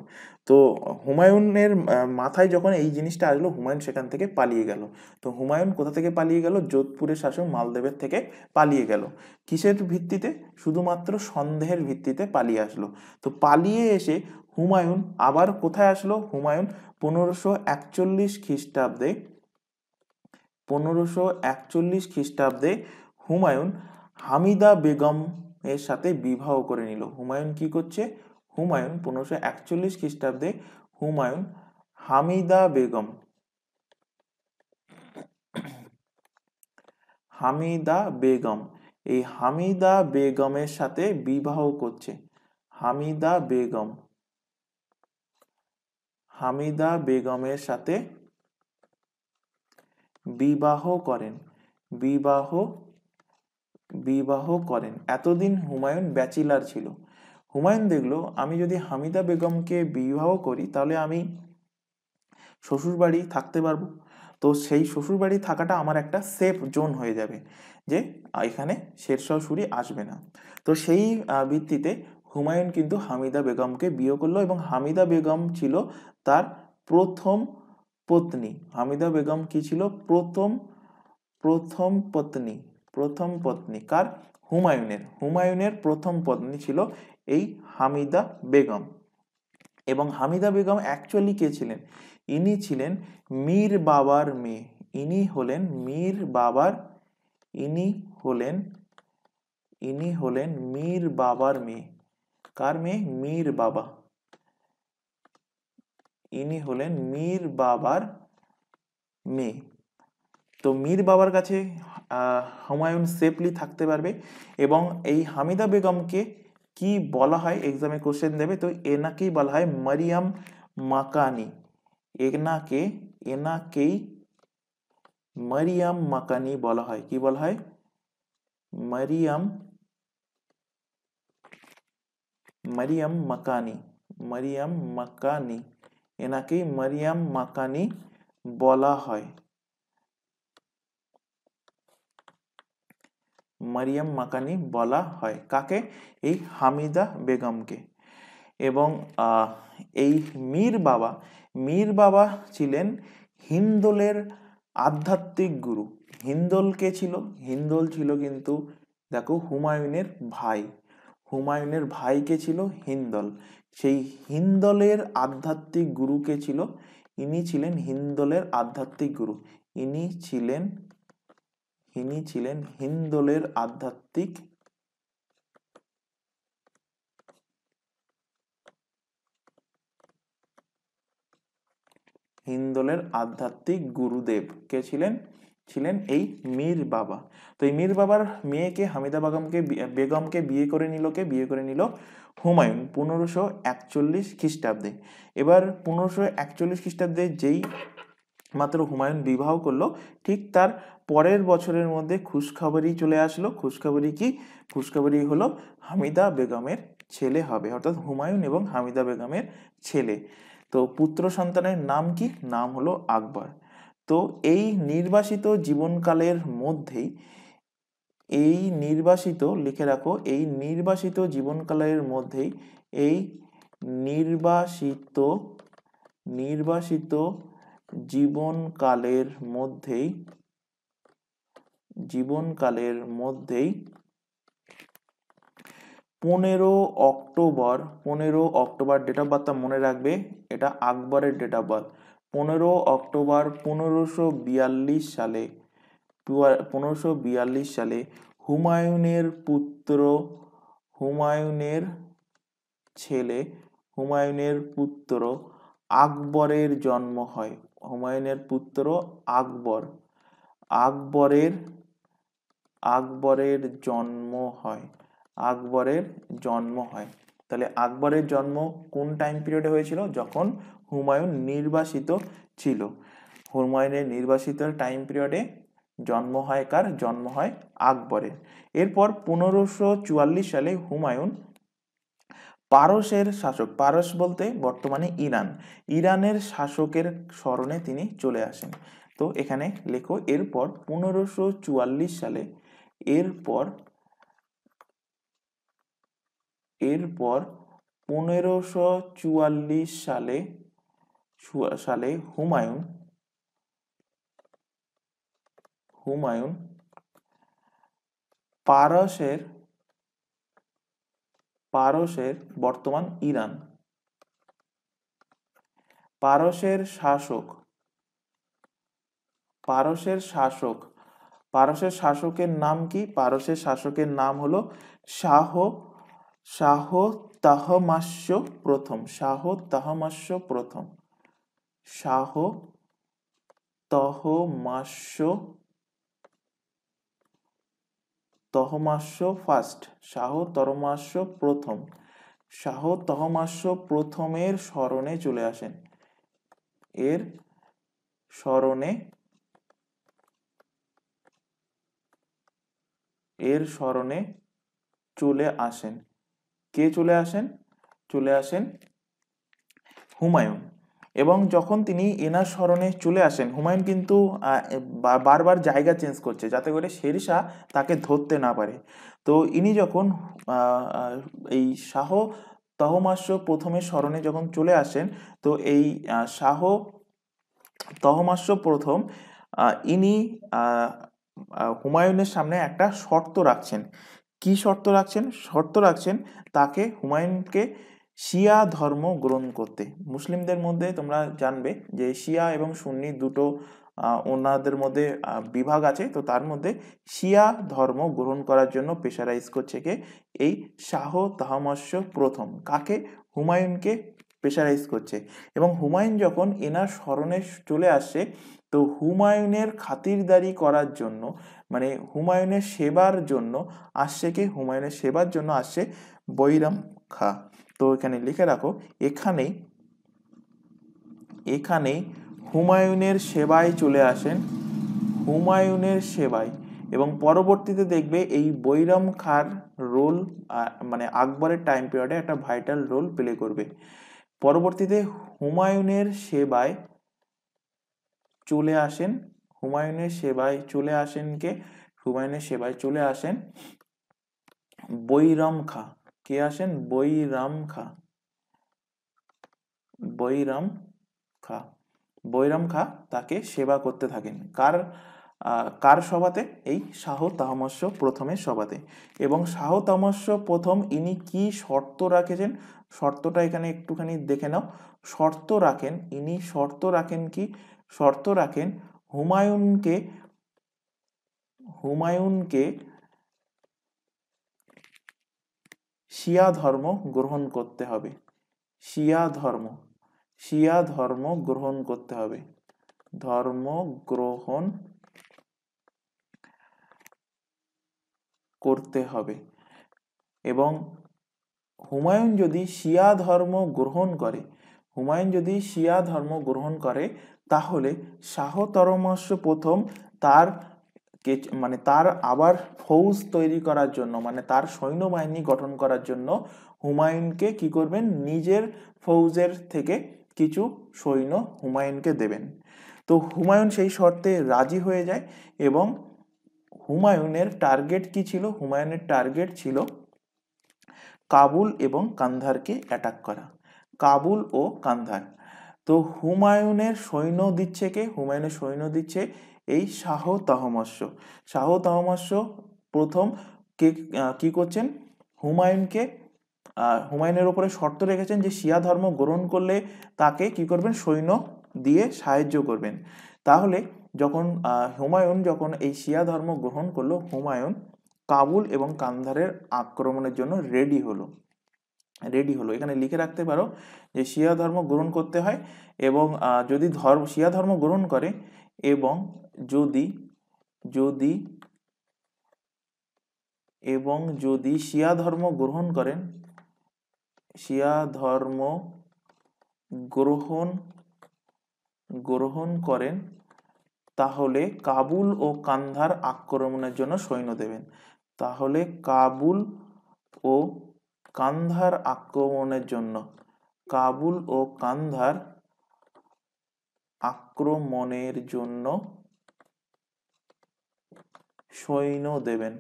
তো হুমায়ুনের মাথায় যখন এই জিনিসটা আসলো, হুমায়ুন সেখান থেকে পালিয়ে গেল। তো হুমায়ুন কোথা থেকে পালিয়ে গেল? যোধপুরের শাসক মালদেবের থেকে পালিয়ে গেল। কিসের ভিত্তিতে? শুধুমাত্র সন্দেহের ভিত্তিতে পালিয়ে আসলো। তো পালিয়ে এসে হুমায়ুন আবার কোথায় আসলো? হুমায়ুন 1541 খ্রিস্টাব্দে হুমায়ুন হামিদা বেগম এর সাথে বিবাহ করে নিল। হুমায়ুন কি করছে? হুমায়ুন 1541 খ্রিস্টাব্দে হুমায়ুন হামিদা বেগম এই হামিদা বেগমের সাথে বিবাহ করছে। হামিদা বেগমের সাথে বিবাহ করেন। এতদিন হুমায়ুন ব্যাচেলার ছিল। হুমায়ুন দেখলো, আমি যদি হামিদা বেগমকে বিবাহ করি তাহলে আমি শ্বশুরবাড়ি থাকতে পারবো। তো সেই শ্বশুরবাড়ি থাকাটা আমার একটা সেফ জোন হয়ে যাবে, যে এখানে শেরশাহ সুরি আসবে না। তো সেই ভিত্তিতে হুমায়ুন কিন্তু হামিদা বেগমকে বিয়ে করলো এবং হামিদা বেগম ছিল তার প্রথম পত্নী। হামিদা বেগম কি ছিল? প্রথম পত্নী কার? হুমায়ুনের প্রথম পত্নী ছিল এই হামিদা বেগম। এবং হামিদা বেগম অ্যাকচুয়ালি কে ছিলেন? ইনি ছিলেন মীর বাবার মেয়ে। ইনি হলেন মীর বাবার মেয়ে। কার মেয়ে? মীর বাবা। ইনি হলেন মীর বাবার মেয়ে। তো মীর বাবার কাছে হুমায়ুন সেফলি থাকতে পারবে। এবং এই হামিদা বেগমকে কি বলা হয়? এক্সামে কোশ্চেন দেবে, তো এনাকেই বলা হয় মারিয়াম মাকানি। এনাকেই মারিয়াম মাকানি বলা হয়। কি বলা হয়? মারিয়াম মাকানি। এনাকেই মারিয়াম মাকানি বলা হয়। কাকে? এই হামিদা বেগমকে। এবং এই মীর বাবা ছিলেন হিন্দোলের আধ্যাত্মিক গুরু। হিন্দোল কে ছিল? হিন্দোল ছিল কিন্তু দেখো হুমায়ুনের ভাই। হুমায়ুনের ভাই কে ছিল? হিন্দল। সেই হিন্দলের আধ্যাত্মিক গুরু কে ছিল? ইনি ছিলেন হিন্দলের আধ্যাত্মিক গুরু। ইনি ছিলেন হিন্দলের আধ্যাত্মিক গুরুদেব। কে ছিলেন? ছিলেন এই মীর বাবা। তো এই মীর বাবার মেয়েকে হামিদা বেগমকে বিয়ে করে নিল হুমায়ুন 1541 খ্রিস্টাব্দে। এবার 1541 খ্রিস্টাব্দে যেই মাত্র হুমায়ুন বিবাহ করলো, ঠিক তার পরের বছরের মধ্যে খুশখবরি চলে আসলো। খুশখবরি হলো হামিদা বেগমের ছেলে হবে, অর্থাৎ হুমায়ুন এবং হামিদা বেগমের ছেলে। তো পুত্র সন্তানের নাম কি? নাম হলো আকবর। তো এই নির্বাসিত জীবনকালের মধ্যেই, লিখে রাখো, এই নির্বাসিত জীবনকালের মধ্যেই এই নির্বাসিত জীবনকালের মধ্যেই 15 অক্টোবর ডেট অফ বার্থটা মনে রাখবে, এটা আকবরের ডেট অফ বার্থ। 15 অক্টোবর 1542 সালে হুমায়ুনের পুত্র আকবরের জন্ম হয়। হুমায়ুনের পুত্র আকবরের জন্ম হয়। তাহলে আকবরের জন্ম কোন টাইম পিরিয়ডে হয়েছিল? যখন হুমায়ুন নির্বাসিত ছিল। হুমায়ুনের নির্বাসিত টাইম পিরিয়ডে জন্ম হয় কার? জন্ম হয় আকবরের। এরপর 1544 সালে হুমায়ুন পারস্যের শাসক, পারস্য বলতে বর্তমানে ইরানের শাসকের স্মরণে তিনি চলে আসেন। তো এখানে লেখো, এরপর 1544 সালে এরপর 1544 সালে হুমায়ুন পারস্যের বর্তমান ইরান, পারস্যের শাসকের নাম কি? পারস্যের শাসকের নাম হলো শাহ তহমাস্য প্রথম। শাহ তহমাস্য প্রথমের স্মরণে চলে আসেন। এর স্মরণে চলে আসেন। কে চলে আসেন? চলে আসেন হুমায়ুন। এবং যখন তিনি এনার স্মরণে চলে আসেন, হুমায়ুন কিন্তু বারবার জায়গা চেঞ্জ করছে যাতে করে শেরশাহ তাকে ধরতে না পারে। তো ইনি যখন এই শাহ তহমাস্য প্রথমের স্মরণে যখন চলে আসেন, তো এই শাহ তহমাস্য প্রথম ইনি হুমায়ুনের সামনে একটা শর্ত রাখছেন। কি শর্ত রাখছেন? তাকে, হুমায়ুনকে শিয়া ধর্ম গ্রহণ করতে। মুসলিমদের মধ্যে তোমরা জানবে যে শিয়া এবং সুন্নি দুটো ওনাদের মধ্যে বিভাগ আছে। তো তার মধ্যে শিয়া ধর্ম গ্রহণ করার জন্য প্রেশারাইজ করছে কে? এই শাহ তহমাস্য প্রথম। কাকে? হুমায়ুনকে প্রেশারাইজ করছে। এবং হুমায়ুন যখন এনার স্মরণে চলে আসছে, তো হুমায়ুনের খাতিরদারি করার জন্য, মানে হুমায়ুনের সেবার জন্য আসছে বৈরাম খাঁ। তো এখানে লিখে রাখো, এখানেই হুমায়ুনের সেবায় চলে আসেন, এবং পরবর্তীতে দেখবে এই বৈরাম খাঁর রোল মানে আকবরের টাইম পিরিয়ডে একটা ভাইটাল রোল প্লে করবে। পরবর্তীতে হুমায়ুনের সেবায় চলে আসেন বৈরাম খাঁ। কে আসেন? বৈরাম খাঁ তাকে সেবা করতে থাকেন। কার কার সভাতে? এই শাহ তাহমাস্য প্রথমের সভাতে। এবং শাহ তাহমাস্য প্রথম ইনি কি শর্ত রাখেছেন, শর্তটা এখানে একটুখানি দেখে নাও। শর্ত রাখেন ইনি, শর্ত রাখেন কি? শর্ত রাখেন হুমায়ুনকে শিয়া ধর্ম গ্রহণ করতে হবে। শিয়া ধর্ম গ্রহণ করতে হবে। ধর্ম গ্রহণ করতে হবে। এবং হুমায়ুন যদি শিয়া ধর্ম গ্রহণ করে তাহলে শাহ তাহমাস্য প্রথম তার তার আবার ফৌজ তৈরি করার জন্য, মানে তার সৈন্যবাহিনী গঠন করার জন্য হুমায়ুনকে কি করবেন? নিজের ফৌজের থেকে কিছু সৈন্য হুমায়ুনকে দেবেন। তো হুমায়ুন সেই শর্তে রাজি হয়ে যায় এবং হুমায়ুনের টার্গেট কি ছিল? হুমায়ুনের টার্গেট ছিল কাবুল এবং কান্ধারকে অ্যাটাক করা। কাবুল ও কান্ধার। তো হুমায়ুনের সৈন্য দিচ্ছে কে? হুমায়ুনের সৈন্য দিচ্ছে এই শাহ তাহমাস্য। শাহ তাহমাস্য প্রথম কি করছেন? হুমায়ুনের উপরে শর্ত রেখেছেন যে শিয়া ধর্ম গ্রহণ করলে তাকে কি করবেন? সৈন্য দিয়ে সাহায্য করবেন। তাহলে যখন হুমায়ুন যখন এই শিয়া ধর্ম গ্রহণ করলো, হুমায়ুন কাবুল এবং কান্ধারের আক্রমণের জন্য রেডি হলো। এখানে লিখে রাখতে পারো যে শিয়া ধর্ম গ্রহণ করতে হয় এবং যদি শিয়া ধর্ম গ্রহণ করে এবং যদি শিয়া ধর্ম গ্রহণ করেন তাহলে কাবুল ও কান্ধার আক্রমণের জন্য সৈন্য দেবেন। তাহলে কাবুল ও কান্ধার আক্রমণের জন্য সৈন্য দেবেন।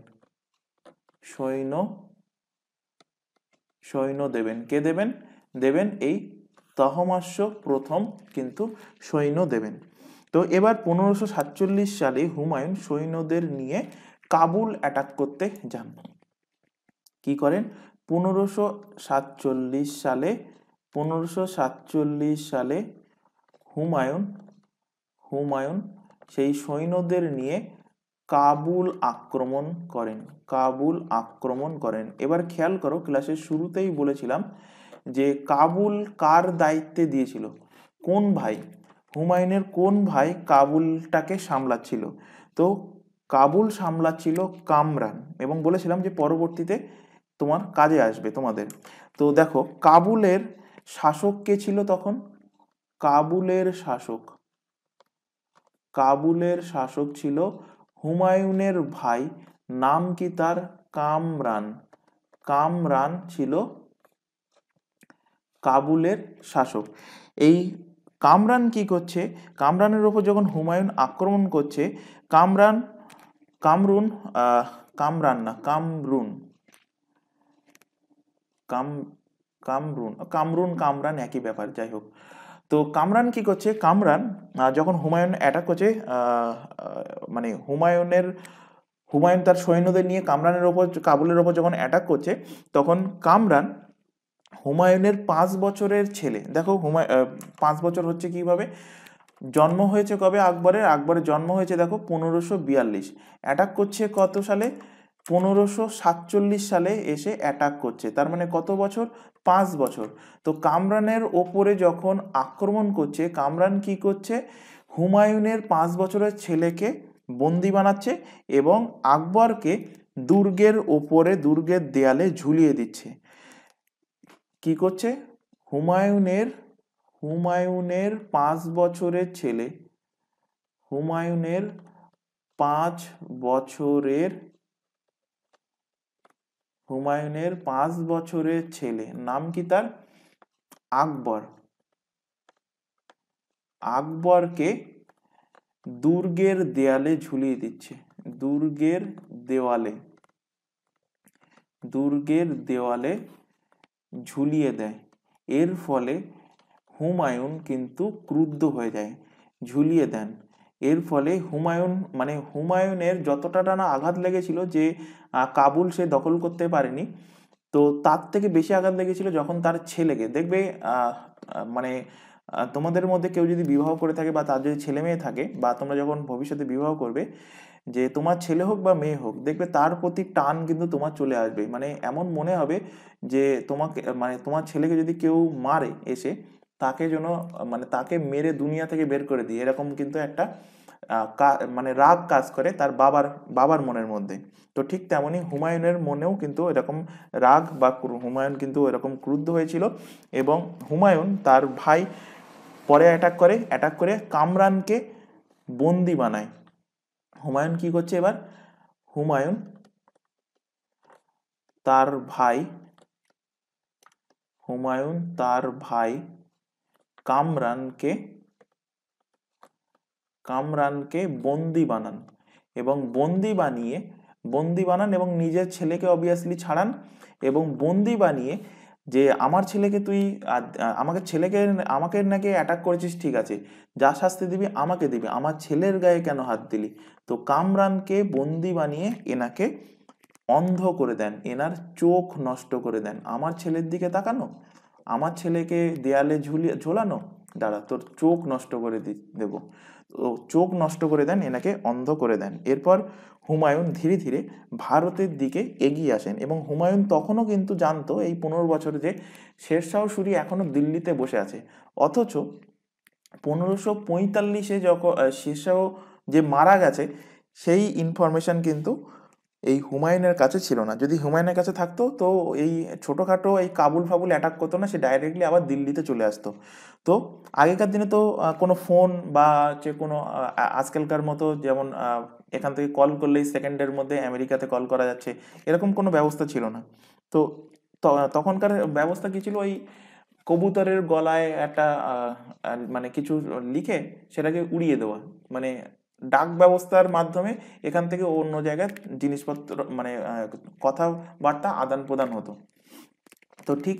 কে দেবেন? দেবেন এই তহমাস্য প্রথম কিন্তু সৈন্য দেবেন। তো এবার 1547 সালে হুমায়ুন সৈন্যদের নিয়ে কাবুল অ্যাটাক করতে যান। কি করেন? 1547 সালে হুমায়ুন সেই সৈন্যদের নিয়ে কাবুল আক্রমণ করেন। এবার খেয়াল করো, ক্লাসের শুরুতেই বলেছিলাম যে কাবুল কার দায়িত্বে দিয়েছিল? কোন ভাই? হুমায়ুনের কোন ভাই কাবুলটাকে সামলাচ্ছিল? তো কাবুল সামলাচ্ছিল কামরান, এবং বলেছিলাম যে পরবর্তীতে তোমার কাজে আসবে তোমাদের। তো দেখো, কাবুলের শাসক কে ছিল তখন? কাবুলের শাসক ছিল হুমায়ুনের ভাই। নাম কি তার? কামরান ছিল কাবুলের শাসক। এই কামরান কি করছে? কামরানের উপর যখন হুমায়ুন আক্রমণ করছে, কামরুন কামরান একই ব্যাপার, যাই হোক। তো কামরান কি করছে? কামরান যখন হুমায়ুন অ্যাটাক করছে, মানে হুমায়ুন তার সৈন্যদের নিয়ে কাবুলের ওপর যখন অ্যাটাক করছে, তখন কামরান হুমায়ুনের 5 বছরের ছেলে। দেখো 5 বছর হচ্ছে কিভাবে? জন্ম হয়েছে কবে আকবরের জন্ম হয়েছে দেখো 1542। অ্যাটাক করছে কত সালে? 1547 সালে এসে অ্যাটাক করছে। তার মানে কত বছর? 5 বছর। তো কামরানের ওপরে যখন আক্রমণ করছে, কামরান কি করছে? হুমায়ুনের 5 বছরের ছেলেকে বন্দি বানাচ্ছে এবং আকবরকে দুর্গের দেয়ালে ঝুলিয়ে দিচ্ছে। কি করছে? হুমায়ুনের 5 বছরের ছেলে, হুমায়ুনের 5 বছরের ছেলে, নাম কি তার? আকবরকে দুর্গের দেয়ালে ঝুলিয়ে দিচ্ছে। দুর্গের দেওয়ালে ঝুলিয়ে দেয়। এর ফলে হুমায়ুন কিন্তু ক্রুদ্ধ হয়ে যায়। ঝুলিয়ে দেন এর ফলে হুমায়ুনের যতটা না আঘাত লেগেছিল যে কাবুল সে দখল করতে পারেনি, তো তার থেকে বেশি আঘাত লেগেছিল যখন তার ছেলেকে দেখবে। তোমাদের মধ্যে কেউ যদি বিবাহ করে থাকে বা তার যদি ছেলে মেয়ে থাকে, বা তোমরা যখন ভবিষ্যতে বিবাহ করবে, যে তোমার ছেলে হোক বা মেয়ে হোক, দেখবে তার প্রতি টান কিন্তু তোমার চলে আসবে। এমন মনে হবে যে তোমাকে তোমার ছেলেকে যদি কেউ মারে এসে, তাকে যেন তাকে মেরে দুনিয়া থেকে বের করে দিই, এরকম কিন্তু একটা রাগ কাজ করে তার বাবার মনের মধ্যে। তো ঠিক তেমনি হুমায়ুনের মনেও কিন্তু এরকম রাগ বা হুমায়ুন কিন্তু এরকম ক্রুদ্ধ হয়েছিল, এবং হুমায়ুন তার ভাই পরে অ্যাটাক করে কামরানকে বন্দি বানায়। হুমায়ুন কি করছে এবার? হুমায়ুন তার ভাই কামরানকে বন্দি বানান, এবং বন্দি বানান এবং নিজের ছেলেকে অবভিয়াসলি ছাড়ান, এবং বন্দি বানিয়ে যে আমার ছেলেকে তুই আমাকে নাকি অ্যাটাক করেছিস, ঠিক আছে, যা শাস্তি দিবি আমাকে দিবি, আমার ছেলের গায়ে কেন হাত দিলি? তো কামরানকে বন্দি বানিয়ে এনাকে অন্ধ করে দেন, এনার চোখ নষ্ট করে দেন। আমার ছেলের দিকে তাকানো, আমার ছেলেকে দেয়ালে ঝোলানো, দাঁড়া তোর চোখ নষ্ট করে দেবো। তো চোখ নষ্ট করে দেন, এনাকে অন্ধ করে দেন। এরপর হুমায়ুন ধীরে ধীরে ভারতের দিকে এগিয়ে আসেন, এবং হুমায়ুন তখনও কিন্তু জানতো এই 15 বছরে যে শেরশাহ সুরি এখনো দিল্লিতে বসে আছে। অথচ 1545-এ যখন শেরশাহ যে মারা গেছে, সেই ইনফরমেশন কিন্তু এই হুমায়ুনের কাছে ছিল না। যদি হুমায়ুনের কাছে থাকতো, তো এই ছোটোখাটো এই কাবুল ফাবুল অ্যাটাক করতো না, সে ডাইরেক্টলি আবার দিল্লিতে চলে আসতো। তো আগেকার দিনে তো কোনো ফোন বা হচ্ছে কোনো আজকালকার মতো যেমন এখান থেকে কল করলেই সেকেন্ডের মধ্যে আমেরিকাতে কল করা যাচ্ছে, এরকম কোনো ব্যবস্থা ছিল না। তো তখনকার ব্যবস্থা কি ছিল? ওই কবুতরের গলায় একটা কিছু লিখে সেটাকে উড়িয়ে দেওয়া, মানে ডাক ব্যবস্থার মাধ্যমে এখান থেকে অন্য জায়গায় জিনিসপত্র কথাবার্তা আদান প্রদান হতো। তো ঠিক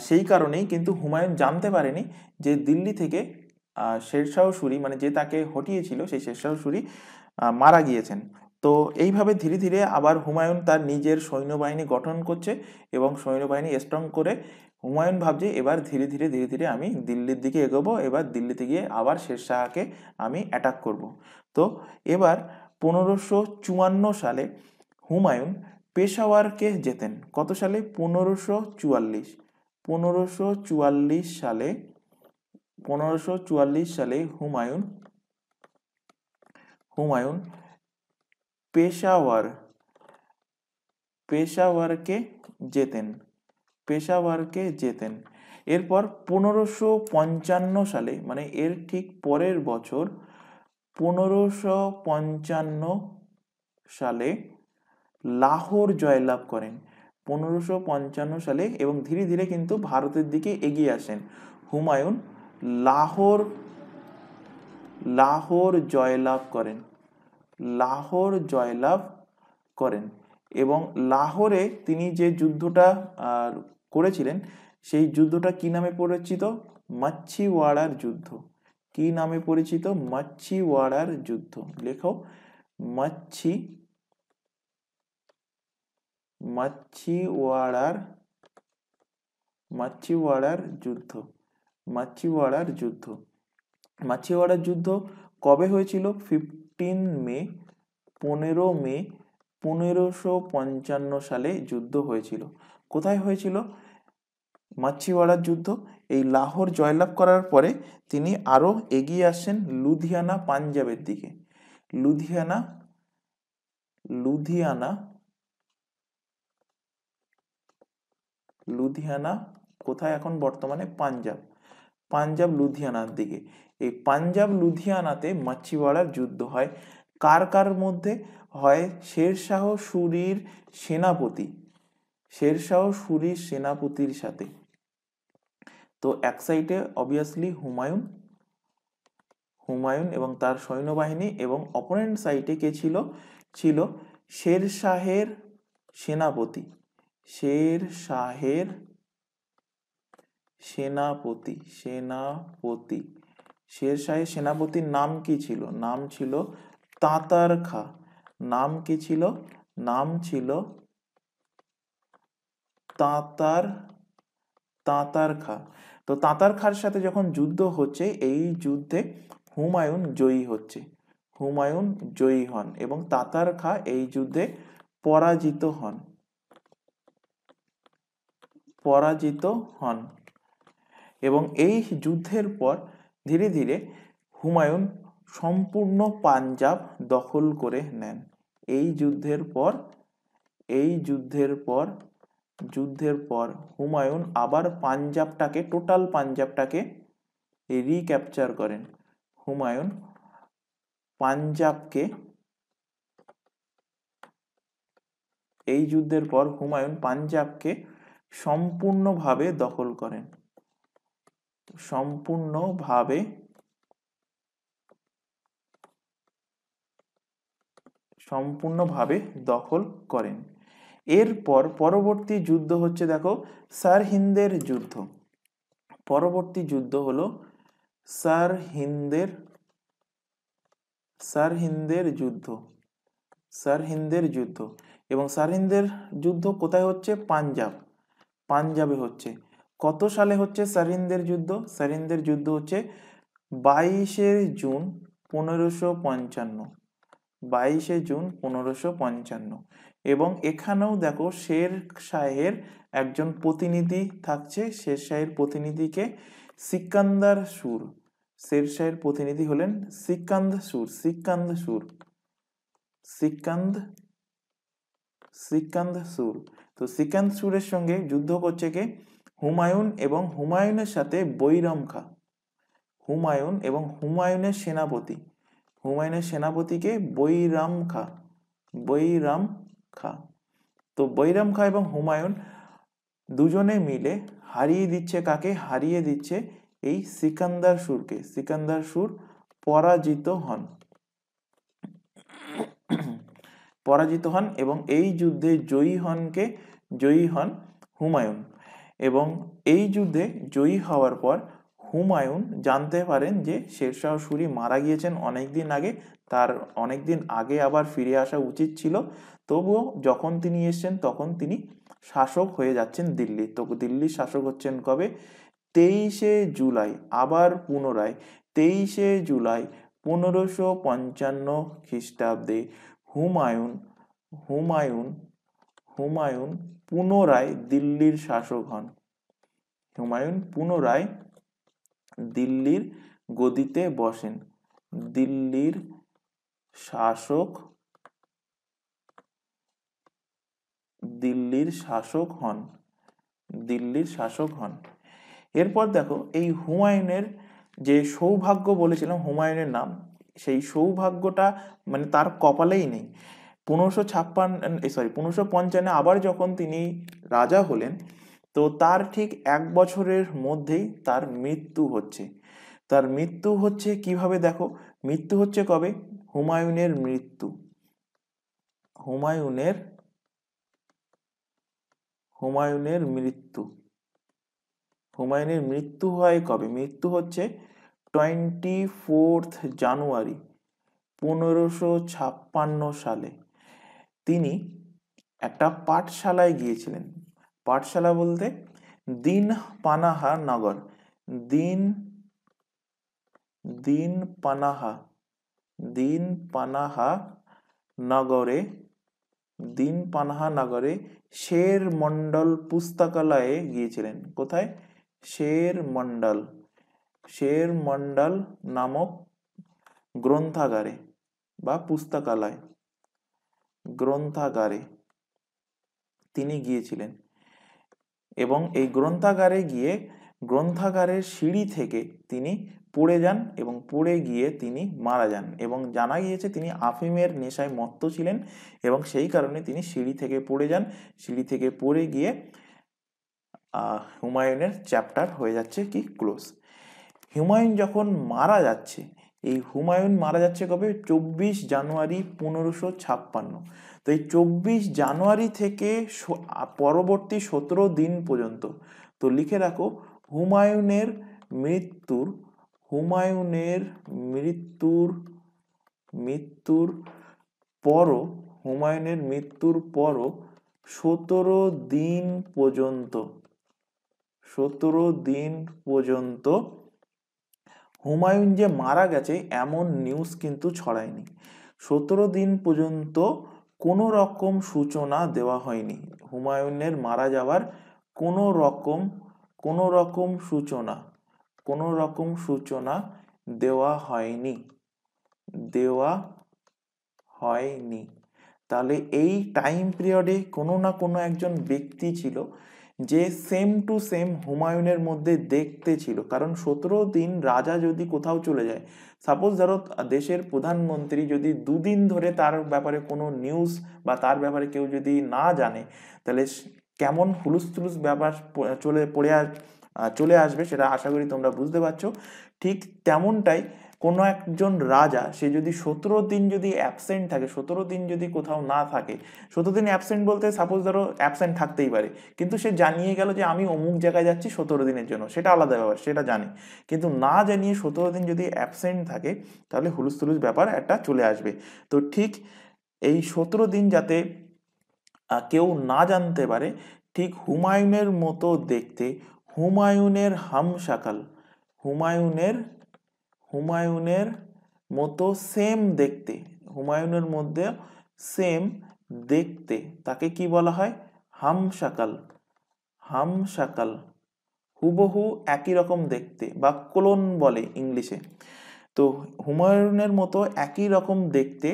সেই কারণেই কিন্তু হুমায়ুন জানতে পারেনি যে দিল্লি থেকে শেরশাহ সুরি, যে তাকে হটিয়েছিল, সেই শেরশাহ সুরি মারা গিয়েছেন। তো এইভাবে ধীরে ধীরে আবার হুমায়ুন তার নিজের সৈন্যবাহিনী গঠন করছে, এবং সৈন্যবাহিনী স্ট্রং করে হুমায়ুন ভাবছে এবার ধীরে ধীরে ধীরে ধীরে আমি দিল্লির দিকে এগোবো, এবার দিল্লিতে গিয়ে আবার শেরশাহকে আমি অ্যাটাক করব। তো এবার 1554 সালে হুমায়ুন পেশাওয়ারকে জেতেন। কত সালে? 1544। 1544 সালে হুমায়ুন পেশাওয়ারকে জেতেন। এরপর 1555 সালে, এর ঠিক পরের বছর 1555 সালে লাহোর জয়লাভ করেন। 1555 সালে, এবং ধীরে ধীরে কিন্তু ভারতের দিকে এগিয়ে আসেন হুমায়ুন। লাহোর জয়লাভ করেন, এবং লাহোরে তিনি যে যুদ্ধটা করেছিলেন, সেই যুদ্ধটা কি নামে পরিচিত? মাচ্ছিওয়াড়ার যুদ্ধ। কি নামে পরিচিত? মাচ্ছিওয়াড়ার যুদ্ধ। লেখো, মাচ্ছিওয়াড়ার যুদ্ধ। মাচ্ছিওয়াড়ার যুদ্ধ কবে হয়েছিল? 15 মে 1555 সালে যুদ্ধ হয়েছিল। কোথায় হয়েছিল মাচ্ছিওয়াড়ার যুদ্ধ? এই লাহোর জয়লাভ করার পরে তিনি আরো এগিয়ে আসেন লুধিয়ানা, পাঞ্জাবের দিকে। লুধিয়ানা কোথায় এখন বর্তমানে? পাঞ্জাব লুধিয়ানার দিকে। এই পাঞ্জাব লুধিয়ানাতে মাচ্ছিওয়াড়ার যুদ্ধ হয়। কার কার মধ্যে হয়? শেরশাহ সুরির সেনাপতির সাথে। তো এক সাইডে অবভিয়াসলি হুমায়ুন এবং তার সৈন্যবাহিনী, এবং অপোনেন্ট সাইডে কে ছিল? শেরশাহের সেনাপতি। শের শাহের সেনাপতির নাম কি ছিল? নাম ছিল তাতার খা। নাম কি ছিল? নাম ছিল তাতার তাতার খা। তো তাতার খার সাথে যখন যুদ্ধ হচ্ছে, এই যুদ্ধে হুমায়ুন জয়ী হচ্ছে, হুমায়ুন জয়ী হন এবং তাতার খা এই যুদ্ধে পরাজিত হন, পরাজিত হন। এবং এই যুদ্ধের পর ধীরে ধীরে হুমায়ুন সম্পূর্ণ পাঞ্জাব দখল করে নেন। এই যুদ্ধের পর, এই যুদ্ধের পর হুমায়ুন আবার পাঞ্জাবটাকে, টোটাল পাঞ্জাবটাকে রিক্যাপচার করেন। হুমায়ুন পাঞ্জাবকে, এই যুদ্ধের পর হুমায়ুন পাঞ্জাবকে সম্পূর্ণভাবে দখল করেন, সম্পূর্ণভাবে দখল করেন। এরপর পরবর্তী যুদ্ধ হচ্ছে, দেখো, সারহিন্দের যুদ্ধ। পরবর্তী যুদ্ধ হলো সারহিন্দের যুদ্ধ, সারহিন্দের যুদ্ধ। এবং সারহিন্দের যুদ্ধ কোথায় হচ্ছে? পাঞ্জাবে হচ্ছে। কত সালে হচ্ছে সারহিন্দের যুদ্ধ? সারহিন্দের যুদ্ধ হচ্ছে 22শে জুন 1555, 22শে জুন 1555। এবং এখানেও দেখো শের শাহের একজন প্রতিনিধি থাকছে। শের শাহের প্রতিনিধিকে সিকান্দার সুর। শের শাহের প্রতিনিধি হলেন সিকান্দ সুর, সিকান্দ সুর। তো সিকান্দ সুরের সঙ্গে যুদ্ধ করছে কে? হুমায়ুন এবং হুমায়ুনের সাথে বৈরাম খা। হুমায়ুন এবং হুমায়ুনের সেনাপতি, হুমায়ুনের সেনাপতিকে বৈরাম খা। তো বৈরাম খা এবং হুমায়ুন দুজনে মিলে হারিয়ে দিচ্ছে কাকে? হারিয়ে দিচ্ছে এই সিকান্দার সুরকে। সিকান্দার সুর পরাজিত হন, এবং এই যুদ্ধে জয়ী হন হুমায়ুন। এবং এই যুদ্ধে জয়ী হওয়ার পর হুমায়ুন জানতে পারেন যে শেরশাহ সূরি মারা গিয়েছেন অনেকদিন আগে, তার অনেকদিন আগে আবার ফিরে আসা উচিত ছিল। তবুও যখন তিনি এসছেন তখন তিনি শাসক হয়ে যাচ্ছেন দিল্লি। তো দিল্লির শাসক হচ্ছেন কবে? 23শে জুলাই, আবার পুনরায় 23শে জুলাই 1555 খ্রিস্টাব্দে হুমায়ুন পুনরায় দিল্লির শাসক হন। হুমায়ুন পুনরায় দিল্লির গদিতে বসেন, দিল্লির শাসক হন। এরপর দেখো, এই হুমায়ুনের যে সৌভাগ্য বলেছিলাম, হুমায়ুনের নাম, সেই সৌভাগ্যটা মানে তার কপালেই নেই। 1555 আবার যখন তিনি রাজা হলেন, তো তার ঠিক 1 বছরের মধ্যেই তার মৃত্যু হচ্ছে। তার মৃত্যু হচ্ছে কিভাবে? দেখো, মৃত্যু হচ্ছে কবে? হুমায়ুনের মৃত্যু হয় কবে? মৃত্যু হচ্ছে 24 জানুয়ারি 1556 সালে। তিনি একটা পাঠশালায় গিয়েছিলেন। পাঠশালা বলতে দিন পানাহা নগরে শের মন্ডল পুস্তকালয়ে গিয়েছিলেন। কোথায়? শের মন্ডল নামক গ্রন্থাগারে বা গ্রন্থাগারে তিনি গিয়েছিলেন। এবং এই গ্রন্থাগারে গিয়ে গ্রন্থাগারের সিঁড়ি থেকে তিনি পড়ে যান এবং পড়ে গিয়ে তিনি মারা যান। এবং জানা গিয়েছে তিনি আফিমের নেশায় মত্ত ছিলেন এবং সেই কারণে তিনি সিঁড়ি থেকে পড়ে যান। সিঁড়ি থেকে পড়ে গিয়ে হুমায়ুনের চ্যাপ্টার হয়ে যাচ্ছে কি? ক্লোজ। হুমায়ুন যখন মারা যাচ্ছে, এই হুমায়ুন মারা যাচ্ছে কবে? 24 জানুয়ারি 1556। তো এই 24 জানুয়ারি থেকে পরবর্তী 17 দিন পর্যন্ত, তো লিখে রাখো, হুমায়ুনের হুমায়ুনের মৃত্যুর পরও 17 দিন পর্যন্ত হুমায়ুন যে মারা গেছে এমন নিউজ কিন্তু ছড়ায়নি। 17 দিন পর্যন্ত কোনো রকম সূচনা দেওয়া হয়নি। হুমায়ুনের মারা যাওয়ার কোনো রকম সূচনা দেওয়া হয়নি। তাহলে এই টাইম পিরিয়ডে কোনো না কোনো একজন ব্যক্তি ছিল যে সেম টু সেম হুমায়ুনের মধ্যে দেখতে ছিল। কারণ 17 দিন রাজা যদি কোথাও চলে যায়, সাপোজ ধরো দেশের প্রধানমন্ত্রী যদি 2 দিন ধরে তার ব্যাপারে কোনো নিউজ বা তার ব্যাপারে কেউ যদি না জানে, তাহলে কেমন হুলুস্থুলুস ব্যাপার চলে আসবে সেটা আশা করি তোমরা বুঝতে পারছো। ঠিক তেমনটাই কোনো একজন রাজা সে যদি 17 দিন যদি অ্যাবসেন্ট থাকে, 17 দিন যদি কোথাও না থাকে, 17 দিন অ্যাবসেন্ট বলতে সাপোজ ধরো অ্যাবসেন্ট থাকতেই পারে, কিন্তু সে জানিয়ে গেল যে আমি অমুক জায়গায় যাচ্ছি 17 দিনের জন্য, সেটা আলাদা ব্যাপার, সেটা জানে। কিন্তু না জানিয়ে 17 দিন যদি অ্যাবসেন্ট থাকে, তাহলে হুলুস্থুলুস ব্যাপার একটা চলে আসবে। তো ঠিক এই 17 দিন যাতে কেউ না জানতে পারে, ঠিক হুমায়ুনের মতো দেখতে, হুমায়ুনের মতো সেম দেখতে তাকে কি বলা হয়? হামশাকাল। হুবহু একই রকম দেখতে বা ক্লোন বলে ইংলিশে। তো হুমায়ুনের মতো একই রকম দেখতে,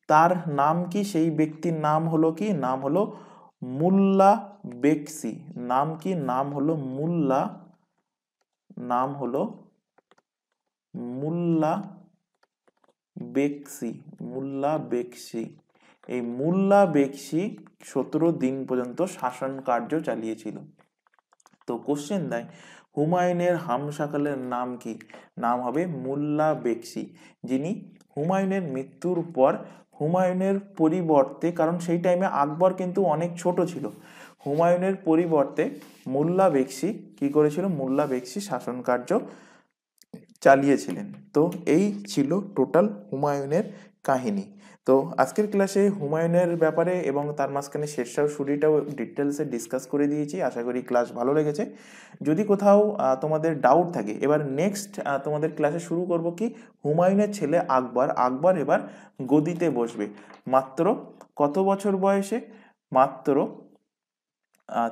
তার নাম কি? সেই ব্যক্তির নাম হলো কি? নাম হলো মুল্লা বেকসি। নাম কি? নাম হলো মুল্লা বেকসি। এই মুল্লা বেকসি 17 দিন পর্যন্ত শাসন কার্য চালিয়েছিল। তো কোশ্চেন দেয় হুমায়ুনের হামশাকালের নাম কি? নাম হবে মুল্লা বেকসি, যিনি হুমায়ুনের মৃত্যুর পর হুমায়ুনের পরিবর্তে, কারণ সেই টাইমে আকবর কিন্তু অনেক ছোট ছিল, হুমায়ুনের পরিবর্তে মুল্লা বেকসি কি করেছিল? মুল্লা বেকসি শাসন কার্য চালিয়েছিলেন। তো এই ছিল টোটাল হুমায়ুনের কাহিনী। তো আজকের ক্লাসে হুমায়ুনের ব্যাপারে এবং তার মাঝখানে শেরশাহ সূরিটাও ডিটেলসে ডিসকাস করে দিয়েছি। আশা করি ক্লাস ভালো লেগেছে। যদি কোথাও তোমাদের ডাউট থাকে, এবার নেক্সট তোমাদের ক্লাসে শুরু করব কি, হুমায়ুনের ছেলে আকবর এবার গদিতে বসবে। মাত্র কত বছর বয়সে? মাত্র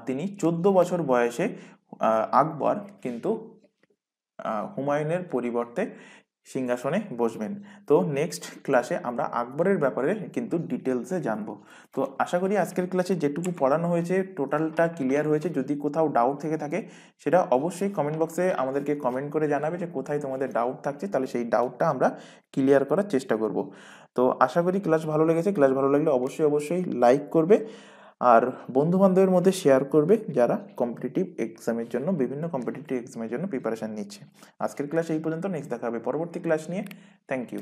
তিনি 14 বছর বয়সে আকবর কিন্তু হুমায়ুনের পরিবর্তে সিংহাসনে বসবেন। তো নেক্সট ক্লাসে আমরা আকবরের ব্যাপারে কিন্তু ডিটেলসে জানবো। তো আশা করি আজকের ক্লাসে যেটুকু পড়ানো হয়েছে টোটালটা ক্লিয়ার হয়েছে। যদি কোথাও ডাউট থেকে থাকে সেটা অবশ্যই কমেন্ট বক্সে আমাদেরকে কমেন্ট করে জানাবে যে কোথায় তোমাদের ডাউট থাকছে, তাহলে সেই ডাউটটা আমরা ক্লিয়ার করার চেষ্টা করব। তো আশা করি ক্লাস ভালো লেগেছে। ক্লাস ভালো লাগলে অবশ্যই লাইক করবে আর বন্ধু বান্ধবের মধ্যে শেয়ার করবে যারা বিভিন্ন কম্পিটিটিভ এক্সামের জন্য প্রিপারেশন নিচ্ছে। আজকের ক্লাস এই পর্যন্ত। নেক্সট দেখা হবে পরবর্তী ক্লাস নিয়ে। Thank you.